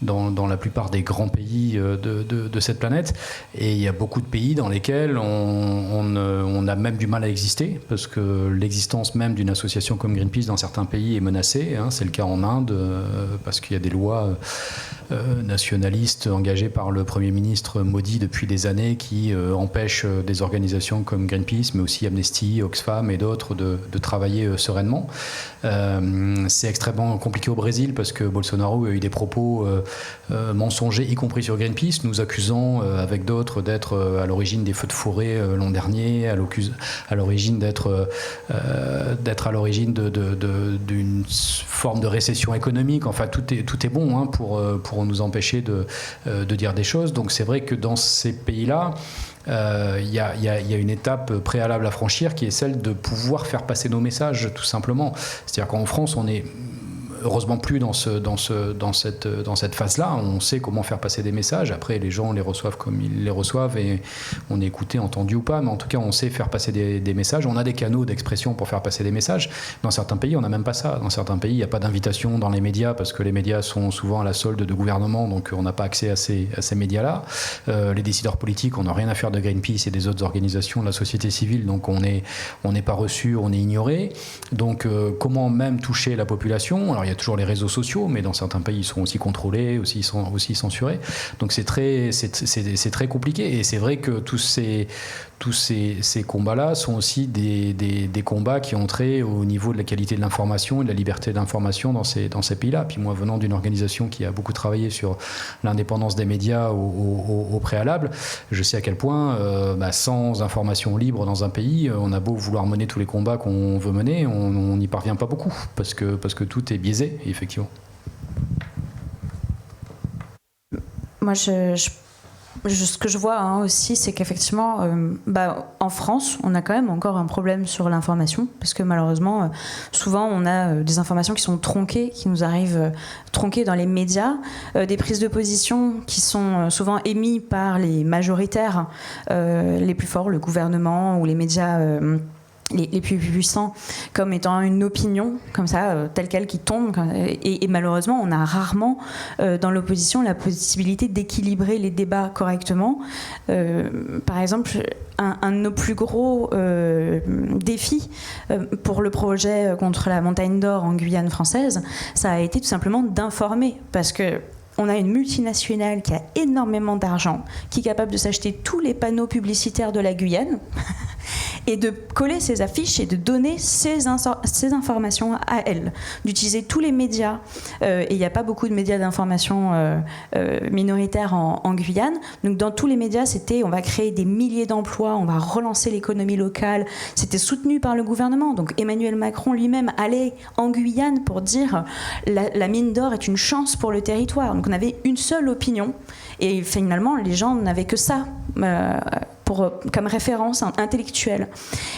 C: dans la plupart des grands pays de cette planète. Et il y a beaucoup de pays dans lesquels on a même du mal à exister, parce que l'existence même d'une association comme Greenpeace dans certains pays est menacée. C'est le cas en Inde, parce qu'il y a des lois nationalistes engagées par le Premier ministre Modi depuis des années qui empêchent des organisations comme Greenpeace, mais aussi Amnesty, Oxfam et d'autres de travailler sereinement. C'est extrêmement compliqué au Brésil parce que Bolsonaro a eu des propos mensongers, y compris sur Greenpeace, nous accusant avec d'autres d'être à l'origine des feux de forêt l'an dernier, à l'origine d'être à l'origine d'une forme de récession économique. Enfin, tout est bon pour nous empêcher de dire des choses. Donc c'est vrai que dans ces pays-là, il y a une étape préalable à franchir qui est celle de pouvoir faire passer nos messages, tout simplement. C'est-à-dire qu'en France, on est heureusement plus dans cette phase-là. On sait comment faire passer des messages. Après, les gens les reçoivent comme ils les reçoivent et on est écouté, entendu ou pas. Mais en tout cas, on sait faire passer des messages. On a des canaux d'expression pour faire passer des messages. Dans certains pays, on n'a même pas ça. Dans certains pays, il n'y a pas d'invitation dans les médias parce que les médias sont souvent à la solde de gouvernements, donc on n'a pas accès à ces médias-là. Les décideurs politiques, on n'a rien à faire de Greenpeace et des autres organisations de la société civile, donc on n'est pas reçu, on est ignoré. Donc comment même toucher la population? Alors il y a toujours les réseaux sociaux, mais dans certains pays ils sont aussi contrôlés, ils sont aussi censurés. Donc c'est très compliqué, et c'est vrai que tous ces combats-là sont aussi des combats qui ont trait au niveau de la qualité de l'information et de la liberté d'information dans ces pays-là. Puis moi, venant d'une organisation qui a beaucoup travaillé sur l'indépendance des médias au préalable, je sais à quel point, sans information libre dans un pays, on a beau vouloir mener tous les combats qu'on veut mener, on n'y parvient pas beaucoup, parce que tout est biaisé, effectivement.
D: Moi, ce que je vois aussi, c'est qu'effectivement, en France, on a quand même encore un problème sur l'information, parce que malheureusement, souvent, on a des informations qui sont tronquées, qui nous arrivent tronquées dans les médias, des prises de position qui sont souvent émises par les majoritaires les plus forts, le gouvernement ou les médias les plus puissants, comme étant une opinion comme ça, telle quelle, qui tombe, et malheureusement on a rarement dans l'opposition la possibilité d'équilibrer les débats correctement. Par exemple, un de nos plus gros défis pour le projet contre la montagne d'or en Guyane française, ça a été tout simplement d'informer, parce que on a une multinationale qui a énormément d'argent, qui est capable de s'acheter tous les panneaux publicitaires de la Guyane et de coller ses affiches et de donner ces informations à elle, d'utiliser tous les médias. Et il n'y a pas beaucoup de médias d'information minoritaires en Guyane. Donc dans tous les médias, c'était on va créer des milliers d'emplois, on va relancer l'économie locale. C'était soutenu par le gouvernement. Donc Emmanuel Macron lui-même allait en Guyane pour dire la mine d'or est une chance pour le territoire. Donc on avait une seule opinion, et finalement les gens n'avaient que ça comme référence intellectuelle.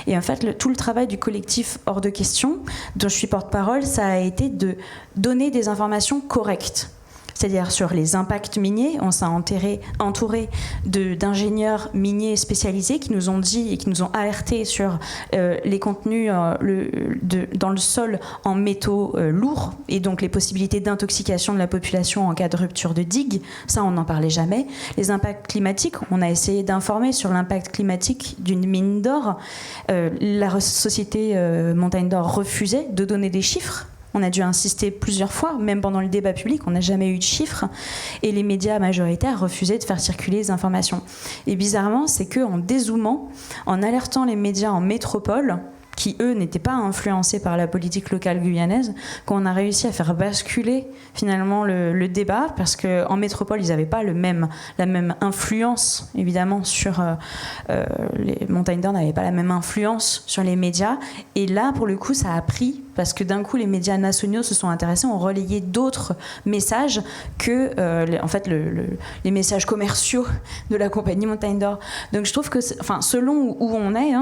D: Et en fait, tout le travail du collectif Hors de Question, dont je suis porte-parole, ça a été de donner des informations correctes. C'est-à-dire sur les impacts miniers, on s'est entouré d'ingénieurs miniers spécialisés qui nous ont dit et qui nous ont alertés sur les contenus dans le sol en métaux lourds, et donc les possibilités d'intoxication de la population en cas de rupture de digue. Ça, on n'en parlait jamais. Les impacts climatiques, on a essayé d'informer sur l'impact climatique d'une mine d'or. La société Montagne d'Or refusait de donner des chiffres. On a dû insister plusieurs fois, même pendant le débat public, on n'a jamais eu de chiffres. Et les médias majoritaires refusaient de faire circuler les informations. Et bizarrement, c'est qu'en dézoomant, en alertant les médias en métropole, qui, eux, n'étaient pas influencés par la politique locale guyanaise, qu'on a réussi à faire basculer finalement le débat, parce qu'en métropole, ils n'avaient pas la même influence, évidemment, sur les Montagnes d'Or n'avaient pas la même influence sur les médias. Et là, pour le coup, ça a pris, parce que d'un coup, les médias nationaux se sont intéressés, ont relayé d'autres messages que les messages commerciaux de la compagnie Montagne d'Or. Donc je trouve que, selon où on est,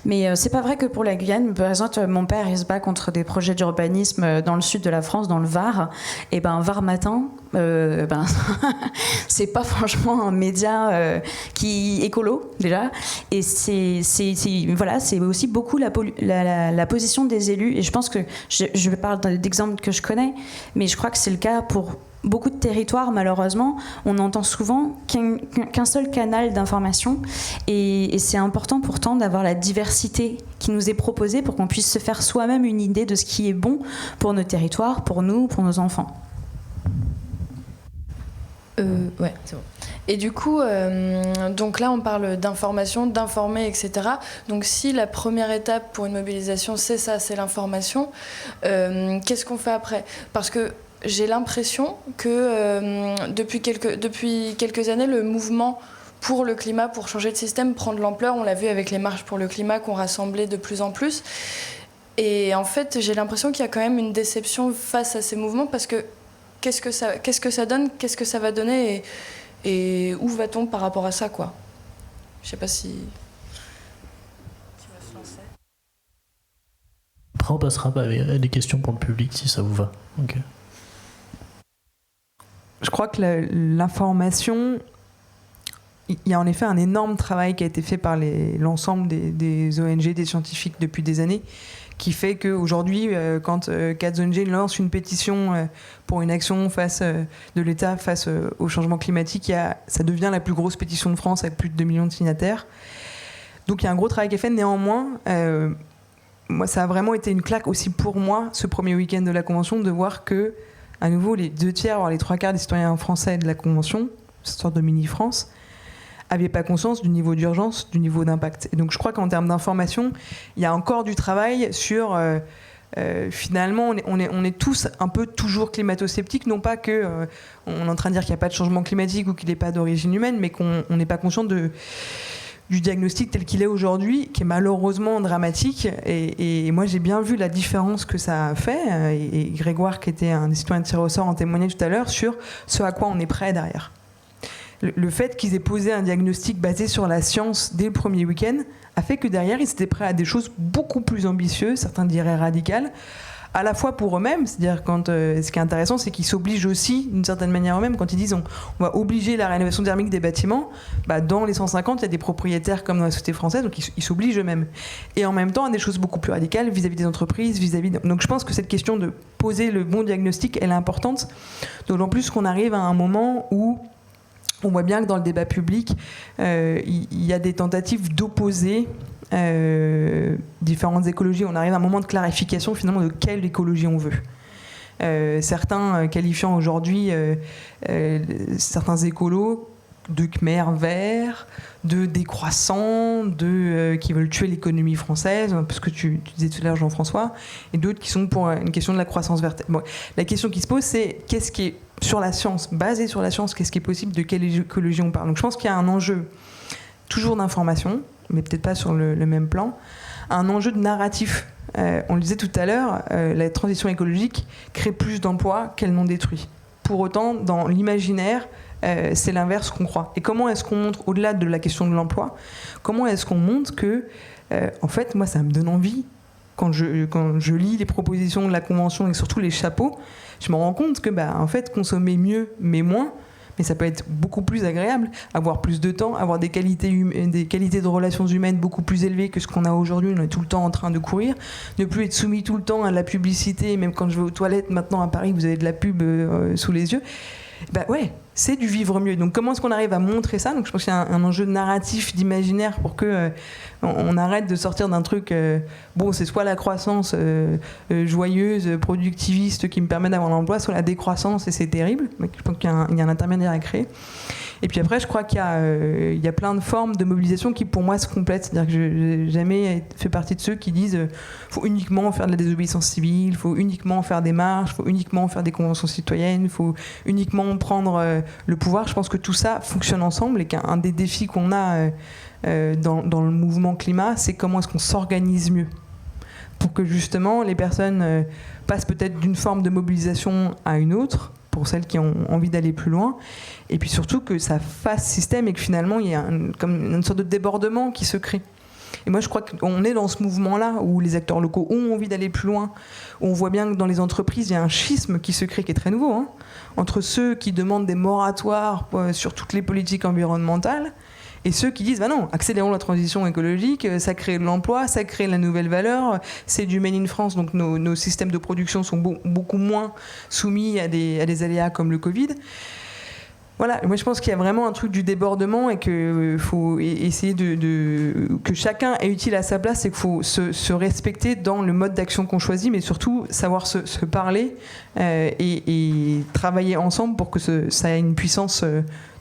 D: mais c'est pas vrai que pour la Guyane. Par exemple, mon père, il se bat contre des projets d'urbanisme dans le sud de la France, dans le Var. Et Var Matin, c'est pas franchement un média qui écolo déjà. Et c'est aussi beaucoup la position des élus. Et je pense que je parle d'exemples que je connais, mais je crois que c'est le cas pour beaucoup de territoires. Malheureusement, on entend souvent qu'un seul canal d'information, et c'est important pourtant d'avoir la diversité qui nous est proposée pour qu'on puisse se faire soi-même une idée de ce qui est bon pour nos territoires, pour nous, pour nos enfants.
A: Ouais, c'est bon. Et du coup, donc là, on parle d'information, d'informer, etc. Donc si la première étape pour une mobilisation, c'est ça, c'est l'information, qu'est-ce qu'on fait après ? Parce que j'ai l'impression que depuis quelques années, le mouvement pour le climat, pour changer de système, prend de l'ampleur. On l'a vu avec les marches pour le climat qu'on rassemblait de plus en plus. Et en fait, j'ai l'impression qu'il y a quand même une déception face à ces mouvements, parce que qu'est-ce que ça donne, qu'est-ce que ça va donner, et où va-t-on par rapport à ça, quoi ? Je sais pas si...
E: Après, on passera à des questions pour le public, si ça vous va. Okay.
B: Je crois que l'information, il y a en effet un énorme travail qui a été fait par l'ensemble des ONG, des scientifiques depuis des années, qui fait qu'aujourd'hui, quand Katz ONG lance une pétition pour une action de l'État face au changement climatique, ça devient la plus grosse pétition de France avec plus de 2 millions de signataires. Donc il y a un gros travail qui est fait. Néanmoins, moi, ça a vraiment été une claque aussi pour moi, ce premier week-end de la Convention, de voir que, à nouveau, les 2/3, voire les 3/4 des citoyens français de la Convention, cette sorte de mini-France, n'avaient pas conscience du niveau d'urgence, du niveau d'impact. Et donc je crois qu'en termes d'information, il y a encore du travail sur... finalement, on est tous un peu toujours climato-sceptiques, non pas qu'on est en train de dire qu'il n'y a pas de changement climatique ou qu'il n'est pas d'origine humaine, mais qu'on n'est pas conscient du diagnostic tel qu'il est aujourd'hui, qui est malheureusement dramatique. Et moi, j'ai bien vu la différence que ça a fait, et Grégoire, qui était un des citoyens de tiré au sort, en témoignait tout à l'heure, sur ce à quoi on est prêt derrière. Le fait qu'ils aient posé un diagnostic basé sur la science dès le premier week-end a fait que derrière, ils étaient prêts à des choses beaucoup plus ambitieuses, certains diraient radicales, à la fois pour eux-mêmes, c'est-à-dire ce qui est intéressant, c'est qu'ils s'obligent aussi d'une certaine manière eux-mêmes, quand ils disent on va obliger la rénovation thermique des bâtiments, dans les 150, il y a des propriétaires comme dans la société française, donc ils s'obligent eux-mêmes. Et en même temps, à des choses beaucoup plus radicales vis-à-vis des entreprises, donc je pense que cette question de poser le bon diagnostic, elle est importante, d'autant plus qu'on arrive à un moment où on voit bien que dans le débat public, il y a des tentatives d'opposer différentes écologies. On arrive à un moment de clarification finalement de quelle écologie on veut. Certains qualifiant aujourd'hui certains écolos de Khmer verts, de décroissants, qui veulent tuer l'économie française, parce que tu disais tout à l'heure Jean-François, et d'autres qui sont pour une question de la croissance verte. Bon, la question qui se pose, c'est qu'est-ce qui est sur la science, basé sur la science, qu'est-ce qui est possible, de quelle écologie on parle. Donc je pense qu'il y a un enjeu toujours d'information, mais peut-être pas sur le même plan, un enjeu de narratif. On le disait tout à l'heure, la transition écologique crée plus d'emplois qu'elle n'en détruit. Pour autant, dans l'imaginaire, c'est l'inverse qu'on croit. Et comment est-ce qu'on montre, au-delà de la question de l'emploi, comment est-ce qu'on montre que, en fait, moi, ça me donne envie, quand je lis les propositions de la Convention et surtout les chapeaux, je me rends compte que, en fait, consommer mieux, mais moins, mais ça peut être beaucoup plus agréable, avoir plus de temps, avoir des qualités de relations humaines beaucoup plus élevées que ce qu'on a aujourd'hui. On est tout le temps en train de courir, ne plus être soumis tout le temps à la publicité. Même quand je vais aux toilettes maintenant à Paris, vous avez de la pub sous les yeux. Ouais, c'est du vivre mieux. Donc comment est-ce qu'on arrive à montrer ça? Donc je pense qu'il y a un enjeu narratif, d'imaginaire, pour que on arrête de sortir d'un truc. C'est soit la croissance joyeuse, productiviste, qui me permet d'avoir l'emploi, soit la décroissance, et c'est terrible. Donc, je pense qu'il y a un intermédiaire à créer. Et puis après, je crois qu'il y a plein de formes de mobilisation qui, pour moi, se complètent. C'est-à-dire que je n'ai jamais fait partie de ceux qui disent faut uniquement faire de la désobéissance civile, il faut uniquement faire des marches, il faut uniquement faire des conventions citoyennes, il faut uniquement prendre le pouvoir. Je pense que tout ça fonctionne ensemble et qu'un des défis qu'on a dans le mouvement climat, c'est comment est-ce qu'on s'organise mieux pour que justement les personnes passent peut-être d'une forme de mobilisation à une autre, pour celles qui ont envie d'aller plus loin, et puis surtout que ça fasse système et que finalement il y a comme une sorte de débordement qui se crée. Et moi je crois qu'on est dans ce mouvement-là où les acteurs locaux ont envie d'aller plus loin, où on voit bien que dans les entreprises il y a un schisme qui se crée qui est très nouveau, entre ceux qui demandent des moratoires sur toutes les politiques environnementales et ceux qui disent non, accélérons la transition écologique, ça crée de l'emploi, ça crée la nouvelle valeur, c'est du made in France, donc nos systèmes de production sont beaucoup moins soumis à des aléas comme le Covid. Voilà, moi je pense qu'il y a vraiment un truc du débordement et qu'il faut essayer que chacun est utile à sa place et qu'il faut se respecter dans le mode d'action qu'on choisit, mais surtout savoir se parler et travailler ensemble pour que ça ait une puissance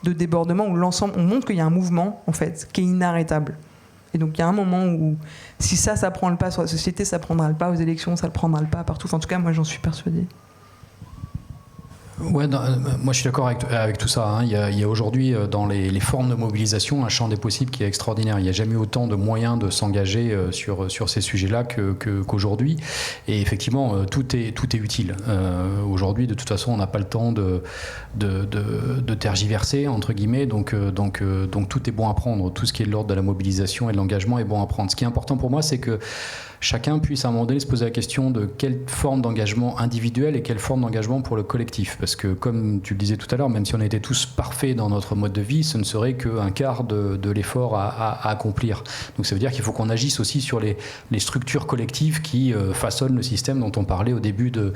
B: de débordement où l'ensemble, on montre qu'il y a un mouvement en fait qui est inarrêtable. Et donc il y a un moment où si ça prend le pas sur la société, ça prendra le pas aux élections, ça le prendra le pas partout. Enfin, en tout cas, moi j'en suis persuadée.
C: Ouais, moi je suis d'accord avec tout ça. Il y a aujourd'hui dans les formes de mobilisation un champ des possibles qui est extraordinaire. Il n'y a jamais eu autant de moyens de s'engager sur ces sujets-là qu'aujourd'hui. Et effectivement, tout est utile. Aujourd'hui, de toute façon, on n'a pas le temps de tergiverser entre guillemets. Donc tout est bon à prendre. Tout ce qui est de l'ordre de la mobilisation et de l'engagement est bon à prendre. Ce qui est important pour moi, c'est que chacun puisse à un moment donné se poser la question de quelle forme d'engagement individuel et quelle forme d'engagement pour le collectif. Parce que comme tu le disais tout à l'heure, même si on était tous parfaits dans notre mode de vie, ce ne serait qu'un quart de l'effort à accomplir. Donc ça veut dire qu'il faut qu'on agisse aussi sur les structures collectives qui façonnent le système dont on parlait au début de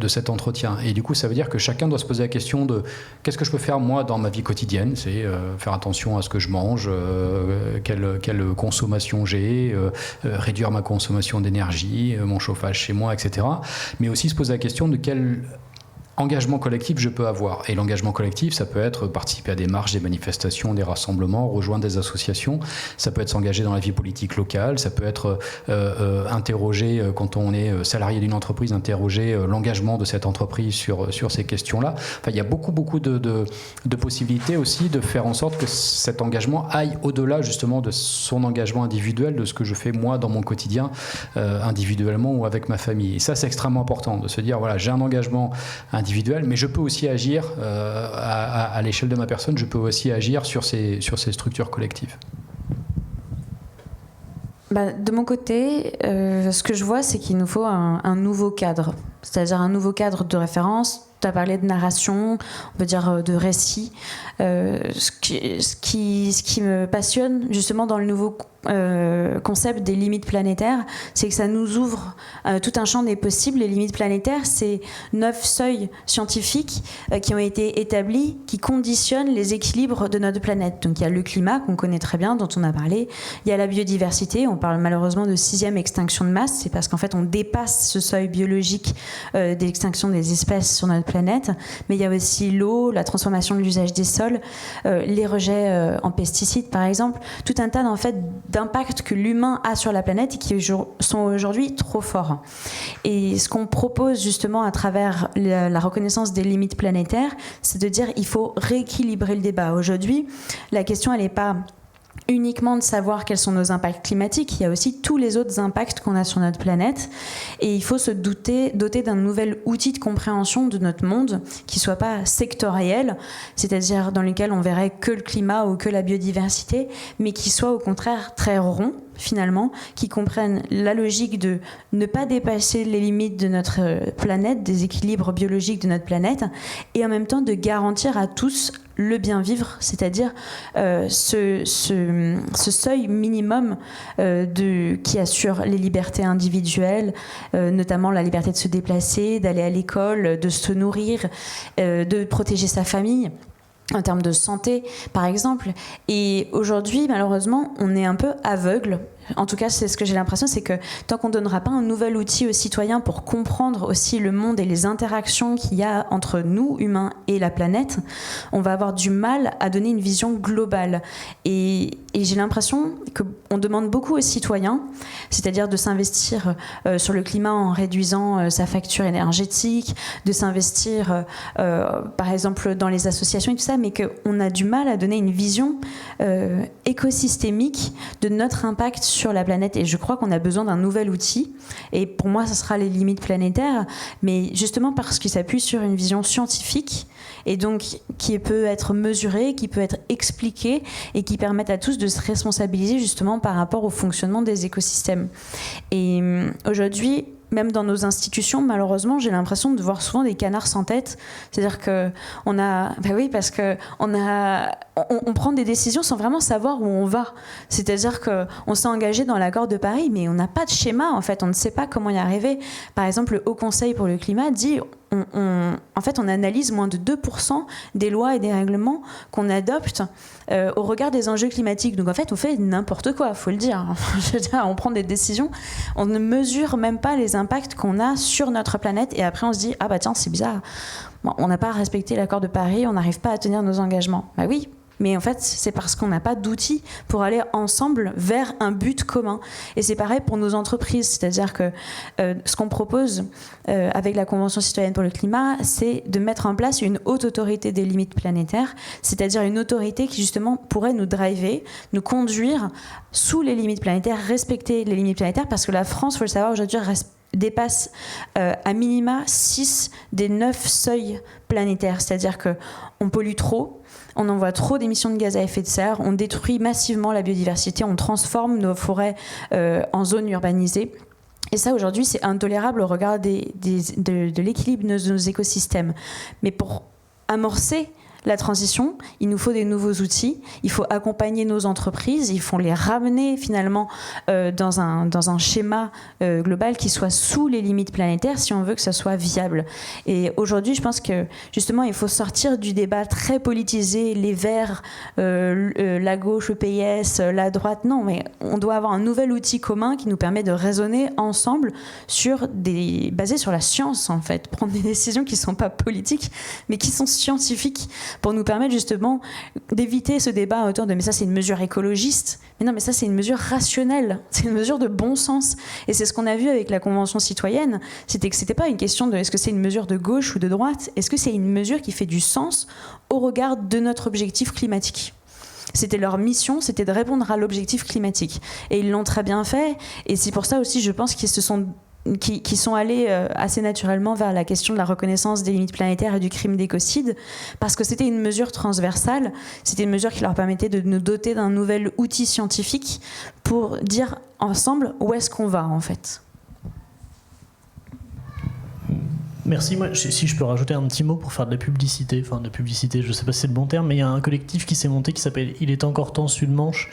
C: cet entretien. Et du coup, ça veut dire que chacun doit se poser la question de qu'est-ce que je peux faire moi dans ma vie quotidienne, c'est faire attention à ce que je mange, quelle consommation j'ai, réduire ma consommation d'énergie, mon chauffage chez moi, etc. Mais aussi se poser la question de quel engagement collectif je peux avoir. Et l'engagement collectif, ça peut être participer à des marches, des manifestations, des rassemblements, rejoindre des associations, ça peut être s'engager dans la vie politique locale, ça peut être interroger, quand on est salarié d'une entreprise, interroger l'engagement de cette entreprise sur ces questions-là. Enfin, il y a beaucoup de possibilités aussi de faire en sorte que cet engagement aille au-delà justement de son engagement individuel, de ce que je fais moi dans mon quotidien, individuellement ou avec ma famille. Et ça, c'est extrêmement important de se dire, voilà, j'ai un engagement individuel, mais je peux aussi agir à l'échelle de ma personne, je peux aussi agir sur ces structures collectives.
D: De mon côté, ce que je vois, c'est qu'il nous faut un nouveau cadre, c'est-à-dire un nouveau cadre de référence. Tu as parlé de narration, on peut dire de récit. Ce qui me passionne justement dans le nouveau concept des limites planétaires, c'est que ça nous ouvre tout un champ des possibles. Les limites planétaires, c'est 9 seuils scientifiques qui ont été établis, qui conditionnent les équilibres de notre planète. Donc il y a le climat qu'on connaît très bien, dont on a parlé. Il y a la biodiversité, on parle malheureusement de 6e extinction de masse, c'est parce qu'en fait on dépasse ce seuil biologique d'extinction des espèces sur notre planète. Mais il y a aussi l'eau, la transformation de l'usage des sols, les rejets en pesticides par exemple, tout un tas d'impacts que l'humain a sur la planète et qui sont aujourd'hui trop forts. Et ce qu'on propose justement à travers la reconnaissance des limites planétaires, c'est de dire qu'il faut rééquilibrer le débat. Aujourd'hui, la question elle n'est pas uniquement de savoir quels sont nos impacts climatiques, il y a aussi tous les autres impacts qu'on a sur notre planète et il faut se doter d'un nouvel outil de compréhension de notre monde qui soit pas sectoriel, c'est-à-dire dans lequel on verrait que le climat ou que la biodiversité, mais qui soit au contraire très rond finalement, qui comprenne la logique de ne pas dépasser les limites de notre planète, des équilibres biologiques de notre planète, et en même temps de garantir à tous le bien vivre, c'est-à-dire ce seuil minimum qui assure les libertés individuelles, notamment la liberté de se déplacer, d'aller à l'école, de se nourrir, de protéger sa famille, en termes de santé, par exemple. Et aujourd'hui, malheureusement, on est un peu aveugle. En tout cas, c'est ce que j'ai l'impression, c'est que tant qu'on ne donnera pas un nouvel outil aux citoyens pour comprendre aussi le monde et les interactions qu'il y a entre nous, humains, et la planète, on va avoir du mal à donner une vision globale. Et j'ai l'impression qu'on demande beaucoup aux citoyens, c'est-à-dire de s'investir sur le climat en réduisant sa facture énergétique, de s'investir, par exemple, dans les associations et tout ça, mais qu'on a du mal à donner une vision écosystémique de notre impact sur la planète. Et je crois qu'on a besoin d'un nouvel outil. Et pour moi, ce sera les limites planétaires, mais justement parce qu'il s'appuie sur une vision scientifique et donc qui peut être mesurée, qui peut être expliquée et qui permettent à tous de se responsabiliser justement par rapport au fonctionnement des écosystèmes. Et aujourd'hui, même dans nos institutions, malheureusement, j'ai l'impression de voir souvent des canards sans tête. C'est-à-dire qu'on a... oui, parce qu'on prend des décisions sans vraiment savoir où on va. C'est-à-dire qu'on s'est engagé dans l'accord de Paris, mais on n'a pas de schéma, en fait. On ne sait pas comment y arriver. Par exemple, le Haut Conseil pour le climat dit... En fait, on analyse moins de 2% des lois et des règlements qu'on adopte au regard des enjeux climatiques. Donc en fait, on fait n'importe quoi, il faut le dire. Je veux dire, on prend des décisions, on ne mesure même pas les impacts qu'on a sur notre planète et après on se dit « Ah bah tiens, c'est bizarre, bon, on n'a pas respecté l'accord de Paris, on n'arrive pas à tenir nos engagements. » Bah oui, mais en fait, c'est parce qu'on n'a pas d'outils pour aller ensemble vers un but commun. Et c'est pareil pour nos entreprises, c'est-à-dire que ce qu'on propose avec la Convention citoyenne pour le climat, c'est de mettre en place une haute autorité des limites planétaires, c'est-à-dire une autorité qui justement pourrait nous driver, nous conduire sous les limites planétaires, respecter les limites planétaires, parce que la France, il faut le savoir, aujourd'hui dépasse à minima 6 des 9 seuils planétaires. C'est-à-dire qu'on pollue trop, on envoie trop d'émissions de gaz à effet de serre, on détruit massivement la biodiversité, on transforme nos forêts en zones urbanisées. Et ça, aujourd'hui, c'est intolérable au regard de l'équilibre de nos écosystèmes. Mais pour amorcer la transition, il nous faut des nouveaux outils, il faut accompagner nos entreprises, il faut les ramener finalement dans un schéma global qui soit sous les limites planétaires si on veut que ça soit viable. Et aujourd'hui, je pense que justement, il faut sortir du débat très politisé, les Verts, la gauche, le PS, la droite. Non, mais on doit avoir un nouvel outil commun qui nous permet de raisonner ensemble basé sur la science en fait, prendre des décisions qui ne sont pas politiques, mais qui sont scientifiques, pour nous permettre justement d'éviter ce débat autour de mais ça c'est une mesure écologiste, mais non mais ça c'est une mesure rationnelle, c'est une mesure de bon sens. Et c'est ce qu'on a vu avec la Convention citoyenne, c'était que c'était pas une question de est-ce que c'est une mesure de gauche ou de droite, est-ce que c'est une mesure qui fait du sens au regard de notre objectif climatique. C'était leur mission, c'était de répondre à l'objectif climatique. Et ils l'ont très bien fait, et c'est pour ça aussi je pense qu'ils sont allés assez naturellement vers la question de la reconnaissance des limites planétaires et du crime d'écocide, parce que c'était une mesure transversale, c'était une mesure qui leur permettait de nous doter d'un nouvel outil scientifique pour dire ensemble où est-ce qu'on va en fait.
E: Merci. Moi, si je peux rajouter un petit mot pour faire de la publicité, je ne sais pas si c'est le bon terme, mais il y a un collectif qui s'est monté qui s'appelle Il est encore temps Sud-Manche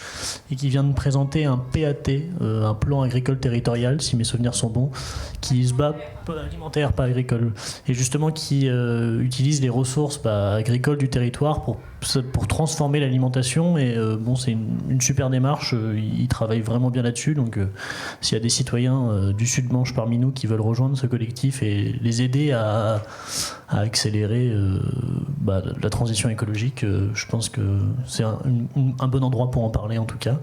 E: et qui vient de présenter un PAT, un plan agricole territorial, si mes souvenirs sont bons, qui se bat alimentaire, pas agricole, et justement qui utilise les ressources agricoles du territoire pour transformer l'alimentation. Et c'est une super démarche, ils travaillent vraiment bien là-dessus, donc s'il y a des citoyens du Sud-Manche parmi nous qui veulent rejoindre ce collectif et les aider à accélérer la transition écologique, je pense que c'est un bon endroit pour en parler en tout cas.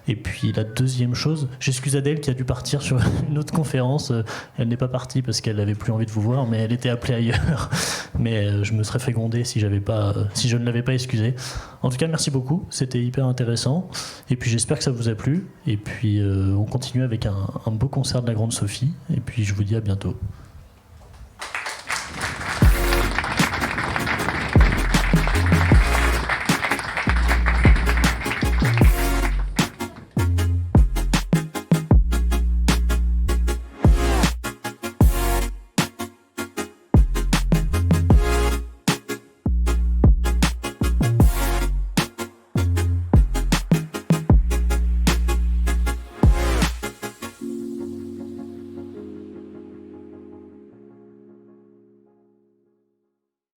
E: Et puis la deuxième chose, j'excuse Adèle qui a dû partir sur une autre conférence, elle n'est pas partie parce qu'elle n'avait plus envie de vous voir, mais elle était appelée ailleurs, mais je me serais fait gronder si je ne l'avais pas excusée. En tout cas, merci beaucoup, c'était hyper intéressant, et puis j'espère que ça vous a plu, et puis on continue avec un beau concert de la Grande Sophie, et puis je vous dis à bientôt.